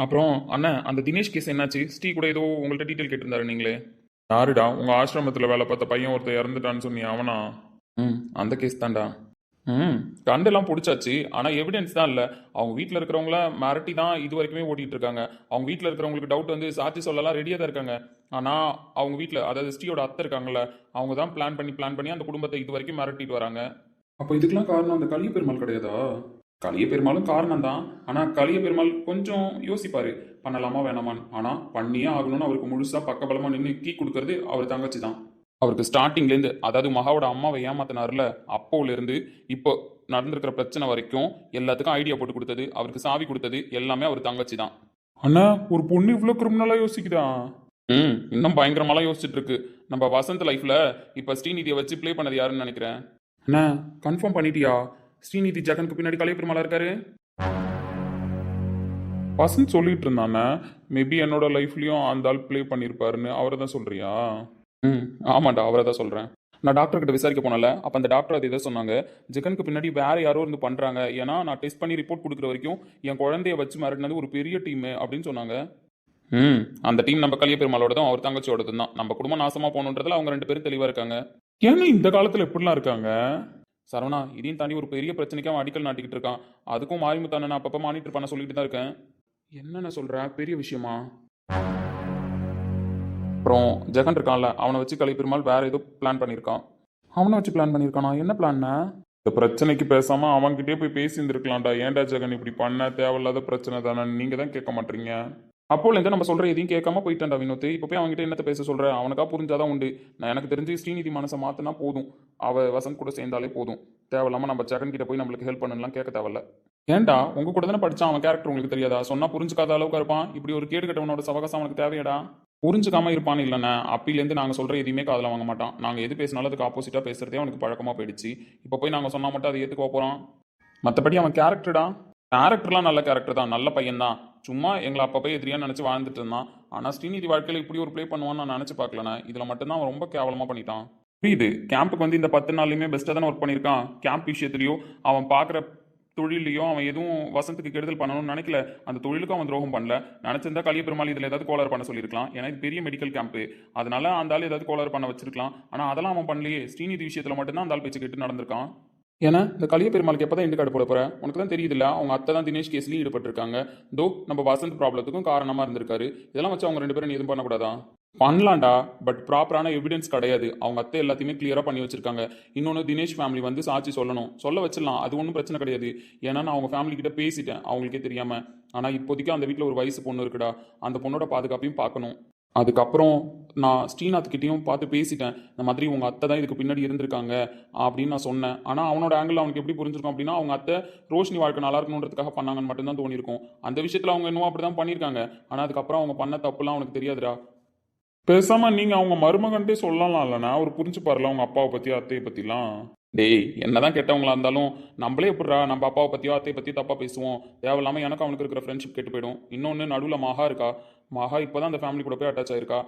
அப்புறம் அண்ணன், அந்த தினேஷ் கேஸ் என்னாச்சு? ஸ்ரீ கூட ஏதோ உங்கள்கிட்ட டீட்டெயில் கேட்டிருந்தாரு நீங்களே. யாருடா? உங்க ஆசிரமத்தில் வேலை பார்த்த பையன் ஒருத்தர் இறந்துட்டான்னு சொன்னீங்க, அவனா? அந்த கேஸ் தான்டா. ம் கண்டெல்லாம் பிடிச்சாச்சு ஆனால் எவிடன்ஸ் தான் இல்லை. அவங்க வீட்டில் இருக்கிறவங்கள மிரட்டி தான் இது வரைக்குமே ஓட்டிகிட்டு இருக்காங்க. அவங்க வீட்டில் இருக்கிறவங்களுக்கு டவுட் வந்து சாட்சி சொல்லலாம் ரெடியாக தான் இருக்காங்க. ஆனால் அவங்க வீட்டில் அதாவது ஸ்ரீயோட அத்தை இருக்காங்கல்ல, அவங்க தான் பிளான் பண்ணி அந்த குடும்பத்தை இது வரைக்கும் மிரட்டிட்டு வராங்க. அப்போ இதுக்கெல்லாம் காரணம் அந்த கலிய பெருமாள் கிடையாதா? கலிய பெருமாளும் காரணம் தான். ஆனால் கலிய பெருமாள் கொஞ்சம் யோசிப்பாரு பண்ணலாமா வேணாமான்னு. ஆனால் பண்ணியே ஆகணும்னு அவருக்கு முழுசாக பக்கபலமாக நின்று கீ கொடுக்கறது அவர் தங்கச்சி தான். அவருக்கு ஸ்டார்டிங்லேருந்து அதாவது மகாவோட அம்மாவை ஏமாத்தினார்ல, அப்போலேருந்து இப்போ நடந்திருக்கிற பிரச்சனை வரைக்கும் எல்லாத்துக்கும் ஐடியா போட்டு கொடுத்தது, அவருக்கு சாவி கொடுத்தது எல்லாமே அவர் தங்கச்சி தான். அண்ணா ஒரு பொண்ணு இவ்வளோ கிரிமினலாக யோசிக்குதா? இன்னும் பயங்கரமாலாம் யோசிச்சுட்டு இருக்கு. நம்ம வசந்த் லைஃப்ல இப்போ ஸ்ரீநிதியை வச்சு ப்ளே பண்ணது யாருன்னு நினைக்கிறேன். அண்ணா கன்ஃபார்ம் பண்ணிட்டியா? ஸ்ரீநிதி ஜெகனுக்கு பின்னாடி கலிய பெருமாளா இருக்காரு. வசந்த் சொல்லிட்டு இருந்தானே மேபி என்னோட லைஃப்லயும் அந்த ஆள் ப்ளே பண்ணியிருப்பாருன்னு. அவரை தான் சொல்றியா? ஆமாண்டா அவரை தான் சொல்கிறேன். நான் டாக்டர் கிட்ட விசாரிக்க போனல, அப்போ அந்த டாக்டர் அது இதை சொன்னாங்க, ஜெகனுக்கு பின்னாடி வேற யாரோ இருந்து பண்ணுறாங்க. ஏன்னா நான் டெஸ்ட் பண்ணி ரிப்போர்ட் கொடுக்குற வரைக்கும் என் குழந்தைய வச்சு மிரட்டினது ஒரு பெரிய டீம் அப்படின்னு சொன்னாங்க. அந்த டீம் நம்ம கலிய பெருமாளோடதும் அவர் தங்கச்சியோடதும் தான். நம்ம குடும்பம் நாசமாக போகணுன்றதுல அவங்க 2 பேரும் தெளிவாக இருக்காங்க. ஏன்னா இந்த காலத்தில் எப்படிலாம் இருக்காங்க சரவணா? இதையும் தாண்டி ஒரு பெரிய பிரச்சனைக்கு அவன் அடிக்கல் நாட்டிக்கிட்டு இருக்கான். அதுக்கும் மாரிமுத்தான நான் அப்பப்போ மானிட்டர் பண்ண சொல்லிட்டு தான் இருக்கேன். என்னென்ன சொல்கிற? பெரிய விஷயமா? அப்புறம் ஜெகன் இருக்கான்ல, அவனை வச்சு கலிய பெருமாள் வேற ஏதோ பிளான் பண்ணியிருக்கான். அவனை வச்சு பிளான் பண்ணியிருக்கானா? என்ன பிளான்னா? இந்த பிரச்சனைக்கு பேசாம அவன்கிட்டயே போய் பேசி இருந்திருக்கலாம்டா. ஏன்டா ஜெகன் இப்படி பண்ண? தேவையில்லாத பிரச்சனை தானே. நீங்க தான் கேட்க மாட்டீங்க. அப்போலேருந்து நம்ம சொல்ற எதையும் கேட்காம போயிட்டான்டா வினோத். இப்போ போய் அவன்கிட்ட என்னத்த பேச சொல்ற? அவனுக்கா புரிஞ்சாதான் உண்டு. நான் எனக்கு தெரிஞ்சு ஸ்ரீநிதி மனசை மாத்தினா போதும். அவ வசந்த் கூட சேர்ந்தாலே போதும். தேவையில்லாம நம்ம ஜெகன் கிட்ட போய் நம்மளுக்கு ஹெல்ப் பண்ணலாம் கேட்க தேவையில்ல. ஏன்டா உங்க கூட தானே படிச்சான். அவன் கேரக்டர் உங்களுக்கு தெரியாதா? சொன்னா புரிஞ்சுக்காத அளவுக்கு இருப்பான். இப்படி ஒரு கேடு கட்டவனோட சவகாசம் அவனுக்கு தேவையடா? புரிஞ்சுக்காம இருப்பான்னு இல்லைண்ணே. அப்பிலேருந்து நாங்கள் சொல்கிற எதுவுமே காதில் வாங்க மாட்டான். நாங்கள் எது பேசினாலும் அதுக்கு ஆப்போசிட்டாக பேசுகிறதே அவனுக்கு பழக்கமாக போயிடுச்சு. இப்போ போய் நாங்கள் சொன்னால் மட்டும் அதை ஏற்றுக்க போகிறான். மற்றபடி அவன் கேரக்டர்லாம் நல்ல கேரக்டர் தான், நல்ல பையன் தான். சும்மா எங்களை அப்பப்போ எதிரியான்னு நினச்சி வாழ்ந்துட்டு இருந்தான். ஆனால் ஸ்ரீநிதி வாழ்க்கையில் இப்படி ஒரு ப்ளே பண்ணுவான்னு நான் நினச்சி பார்க்கலண்ணே. இதில் மட்டும்தான் அவன் ரொம்ப கேவலமாக பண்ணிட்டான். புரியுது, கேம்புக்கு வந்து இந்த 10 நாள்லையுமே பெஸ்ட்டாக தானே ஒர்க் பண்ணியிருக்கான். கேம்ப் விஷயத்துலையோ அவன் பார்க்குற தொழிலையும் அவன் எதுவும் வசந்துக்கு கெடுதல் பண்ணணும்னு நினைக்கல. அந்த தொழிலுக்கும் அவன் துரோகம் பண்ணல. நினைச்சிருந்தா கலிய பெருமாள் இதில் ஏதாவது கோளாறு பண்ண சொல்லியிருக்கலாம். ஏன்னா இது பெரிய மெடிக்கல் கேம்ப்பு, அதனால அந்த ஆள் ஏதாவது கோளாறு பண்ண வச்சிருக்கலாம். ஆனால் அதெல்லாம் அவன் பண்ணலையே. ஸ்ரீநிதி விஷயத்தில் மட்டும்தான் அந்த ஆள் பேச்சு கேட்டு நடந்திருக்கான். ஏன்னா இந்த கலிய பெருமாளுக்கு எப்போ தான் எண்டு கார்டு போட போற? உனக்கு தான் தெரியுதுல்ல, அவங்க அத்தை தான் தினேஷ் கேஸ்லையும் ஈடுபட்டிருக்காங்க. தோ நம்ம வசந்த் ப்ராப்ளத்துக்கும் காரணமாக இருந்திருக்காரு. இதெல்லாம் வச்சு அவங்க 2 பேரும் நீ எதுவும் பண்ணக்கூடாதா? பண்ணலாம்டா, பட் ப்ராப்பரான எவிடன்ஸ் கிடையாது. அவங்க அத்தை எல்லாத்தையுமே கிளியராக பண்ணி வச்சிருக்காங்க. இன்னொன்று தினேஷ் ஃபேமிலி வந்து சாட்சி சொல்லணும், சொல்ல வச்சிடலாம். அது ஒன்றும் பிரச்சனை கிடையாது. ஏன்னா நான் அவங்க ஃபேமிலி கிட்ட பேசிட்டேன் அவங்களுக்கே தெரியாம. ஆனால் இப்போதைக்கு அந்த வீட்டில் ஒரு வயசு பொண்ணு இருக்குடா. அந்த பொண்ணோட பாதுகாப்பையும் பார்க்கணும். அதுக்கப்புறம் நான் ஸ்ரீநாத்கிட்டையும் பார்த்து பேசிட்டேன். இந்த மாதிரி உங்கள் அத்தை தான் இதுக்கு பின்னாடி இருந்திருக்காங்க அப்படின்னு நான் சொன்னேன். ஆனால் அவனோட ஆங்கிள் அவனுக்கு எப்படி புரிஞ்சிருக்கும் அப்படின்னா, அவங்க அத்தை ரோஷினி வாழ்க்கை நல்லா இருக்கணுன்றதுக்காக பண்ணாங்கன்னு மட்டும்தான் தோணியிருக்கும். அந்த விஷயத்தில் அவங்க இன்னும் அப்படி தான் பண்ணியிருக்காங்க. ஆனால் அதுக்கப்புறம் அவங்க பண்ண தப்புலாம் அவனுக்கு தெரியாதுடா. பேசாம நீங்க அவங்க மருமகன்ட்டே சொல்லலாம் இல்லைண்ணா, அவர் புரிஞ்சு பாருல அவங்க அப்பாவை பத்தி அத்தையை பத்திலாம். டேய், என்னதான் கெட்டவங்களா இருந்தாலும் நம்மளே எப்படிரா நம்ம அப்பாவை பத்தியோ அத்தையை பத்தியோ தப்பா பேசுவோம்? தேவையில்லாம எனக்கு அவனுக்கு இருக்கிற ஃப்ரெண்ட்ஷிப் கெட்டு போயிடும். இன்னொன்று நடுவில் மகா இருக்கா. மகா இப்போதான் அந்த ஃபேமிலி கூட போய் அட்டாச் ஆயிருக்கா.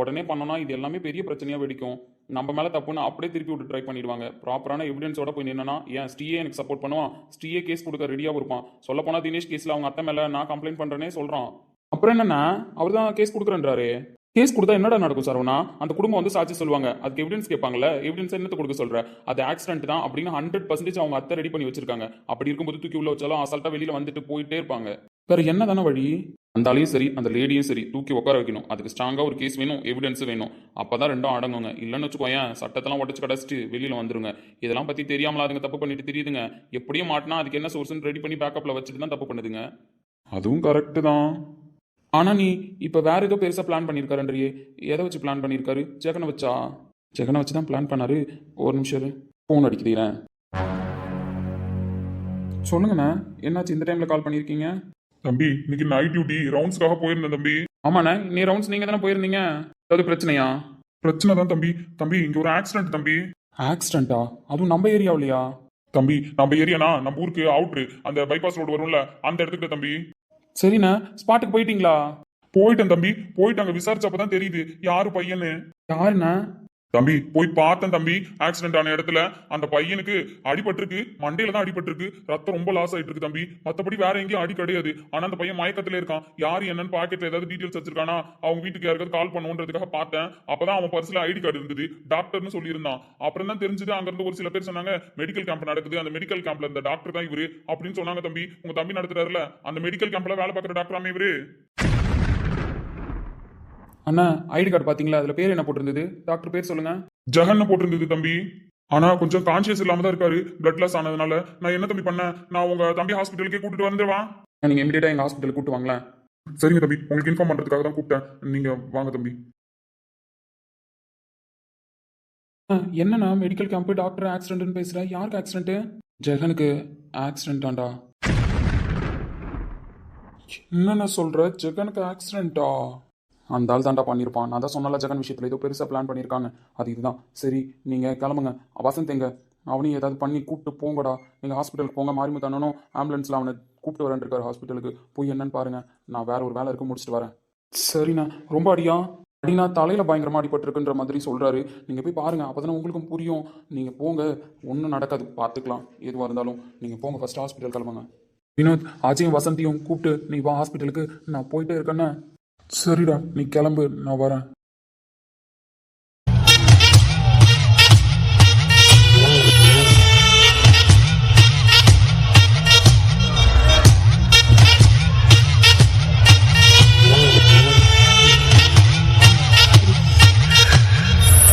உடனே பண்ணோன்னா இது எல்லாமே பெரிய பிரச்சனையாக வெடிக்கும். நம்ம மேலே தப்புன்னு அப்படியே திருப்பி விட்டு ட்ரை பண்ணிடுவாங்க. ப்ராப்பரான எவிடன்ஸோட போய் நின்னா ஏன் ஸ்ரீயே எனக்கு சப்போர்ட் பண்ணுவான். ஸ்ரீயே கேஸ் கொடுக்க ரெடியாக இருப்பான். சொல்ல போனால் தினேஷ் கேஸில் அவங்க அத்தை மேலே நான் கம்ப்ளைண்ட் பண்ணுறேனே சொல்கிறான். அப்புறம் என்னன்னா அவர் தான் கேஸ் கொடுக்குறேன்றாரு. கேஸ் கொடுத்தா என்னடா நடக்கும் சரவணா? அந்த குடும்பம் வந்து சாட்சி சொல்லுவாங்க, அதுக்கு எவிடன்ஸ் கேட்பாங்கல்ல. எவிடன்ஸ் என்னத்தை கொடுக்க சொல்ற? அது ஆக்சிடென்ட் தான் அப்படின்னு 100% அவங்க அத்தை ரெடி பண்ணி வச்சிருக்காங்க. அப்படி இருக்கும்போது தூக்கி உள்ள வச்சாலும் அசால்ட்டா வெளியில வந்துட்டு போயிட்டே இருப்பாங்க. வேற என்ன தானே வழி? அந்த ஆளையும் சரி அந்த லேடியும் சரி தூக்கி உட்கார வைக்கணும். அதுக்கு ஸ்ட்ராங்கா ஒரு கேஸ் வேணும், எவிடன்ஸ் வேணும். அப்பதான் ரெண்டும் அடங்குங்க. இல்லைன்னு வச்சுக்கோயேன், சட்டத்தெல்லாம் உடச்சு கடைச்சிட்டு வெளியில வந்துருங்க. இதெல்லாம் பத்தி தெரியாமலா அதுங்க தப்பு பண்ணிட்டு தெரியுதுங்க. எப்படியும் மாட்டினா அதுக்கு என்ன சோர்ஸ்ன்னு ரெடி பண்ணி பேக்கப்ல வச்சுட்டு தான் தப்பு பண்ணுதுங்க. அதுவும் கரெக்டு தான். ஆனா நீ இப்ப வேற ஏதோ பெருசா பிளான் பண்ணிருக்காருன்றியே. எதை வச்சு பிளான் பண்ணிருக்காரு? ஜெகனை வச்சா? ஜெகனை வச்சு தான் பிளான் பண்ணாரு. ஒரு நிமிஷம் போன் அடிக்கிறேன். சொல்லுங்கண்ணா, என்னாச்சு இந்த டைம்ல கால் பண்ணிருக்கீங்க? தம்பி, இன்னைக்கு நைட் டியூட்டி ரவுண்ட்ஸ்க்காக போயிருந்தேன் தம்பி. ஆமாண்ணா, நீ ரவுண்ட்ஸ் நீங்க தானே போயிருந்தீங்க. ஏதாவது பிரச்சனையா? பிரச்சனை தான் தம்பி. தம்பி இங்க ஒரு ஆக்சிடென்ட் தம்பி. ஆக்சிடென்ட்டா? அதுவும் நம்ம ஏரியாவிலையா? தம்பி நம்ம ஏரியானா நம்ம ஊருக்கு அவுட்ரு அந்த பைபாஸ் ரோடு வரும்ல அந்த இடத்துக்கு தம்பி. சரிண்ணா, ஸ்பாட்டுக்கு போயிட்டீங்களா? போயிட்டேன் தம்பி, போயிட்டு அங்க விசாரிச்சப்பதான் தெரியுது யாரு பையன்னு. யாருண்ணா? தம்பி போய் பார்த்தேன் தம்பி. ஆக்சிடென்ட் ஆன இடத்துல அந்த பையனுக்கு அடிபட்டிருக்கு, மண்டையில தான் அடிபட்டிருக்கு. ரத்தம் ரொம்ப லாஸ் ஆயிட்டு இருக்கு தம்பி. மத்தபடி வேற எங்கேயும் அடி கிடையாது. ஆனா அந்த பையன் மயக்கத்துல இருக்கான். யாரு என்னன்னு பாக்கெட்ல ஏதாவது டீடைல்ஸ் வச்சிருக்கானா, அவங்க வீட்டுக்கு யாருக்காவது கால் பண்ணுன்றதுக்காக பார்த்தேன். அப்பதான் அவன் பர்ஸ்ல ஐடி கார்டு இருந்தது, டாக்டர்னு சொல்லியிருந்தான். அப்புறம் தான் தெரிஞ்சது, அங்க இருந்து ஒரு சில பேர் சொன்னாங்க மெடிக்கல் கேம்ப் நடக்குது, அந்த மெடிக்கல் கேம்ப்ல இந்த டாக்டர் தான் இவரு அப்படின்னு சொன்னாங்க தம்பி. உங்க தம்பி நடத்துறாருல அந்த மெடிக்கல் கேம்ப்ல வேலை பார்க்குற டாக்டராமே இவரு. அண்ணா ஐடி கார்டு பார்த்தீங்களா? அதில் பேர் என்ன போட்டிருந்தது? டாக்டர் பேர் சொல்லுங்க. ஜெகன் போட்டிருந்தது தம்பி. ஆனா கொஞ்சம் கான்சியஸ் இல்லாம தான் இருக்காரு, பிளட் லாஸ் ஆனதுனால. நான் என்ன தம்பி பண்ணேன்? நான் உங்க தம்பி ஹாஸ்பிட்டலுக்கே கூட்டிட்டு வந்துடுவா. நீங்கள் இமீடியட்டாக எங்கள் ஹாஸ்பிட்டலுக்கு கூட்டு வாங்களேன். சரிங்க தம்பி, உங்களுக்கு இன்ஃபார்ம் பண்றதுக்காக தான் கூப்பிட்டேன். நீங்க வாங்க தம்பி. என்னண்ணா மெடிக்கல் கேம்ப் டாக்டர் ஆக்சிடென்ட்னு பேசுகிற? யாருக்கு ஆக்சிடென்ட்டு? ஜெகனுக்கு ஆக்சிடென்ட்டாண்டா? என்னண்ணா சொல்கிற? ஜெகனுக்கு ஆக்சிடென்ட்டா? அந்த ஆள் தாண்டா பண்ணியிருப்பான். நான் தான் சொன்னல ஜெகன் விஷயத்தில் ஏதோ பெருசாக பிளான் பண்ணியிருக்காங்க. அது இதுதான். சரி நீங்கள் கிளம்புங்க. வசந்த் எங்க? அவனையும் ஏதாவது பண்ணி கூப்பிட்டு போங்கடா. நீங்கள் ஹாஸ்பிட்டலுக்கு போங்க. மாரிமுத்து அண்ணனும் ஆம்புலன்ஸில் அவனை கூப்பிட்டு வரேன் இருக்காரு ஹாஸ்பிட்டலுக்கு. போய் என்னன்னு பாருங்க. நான் வேற ஒரு வேலை இருக்கு, முடிச்சுட்டு வரேன். சரிண்ணா. ரொம்ப அடியா? அடினா தலையில் பயங்கரமாக அடிபட்டிருக்குன்ற மாதிரி சொல்கிறாரு. நீங்கள் போய் பாருங்கள், அப்போ தானே உங்களுக்கும் புரியும். நீங்கள் போங்க, ஒன்றும் நடக்காது, பார்த்துக்கலாம். எதுவாக இருந்தாலும் நீங்கள் போங்க, ஃபஸ்ட்டு ஹாஸ்பிட்டல் கிளம்புங்க. வினோத், அஜயும் வசந்தியும் கூப்பிட்டு நீ வா ஹாஸ்பிட்டலுக்கு. நான் போயிட்டே இருக்கேண்ணே. சரிடா, நீ கிளம்பு, நான் வரேன்.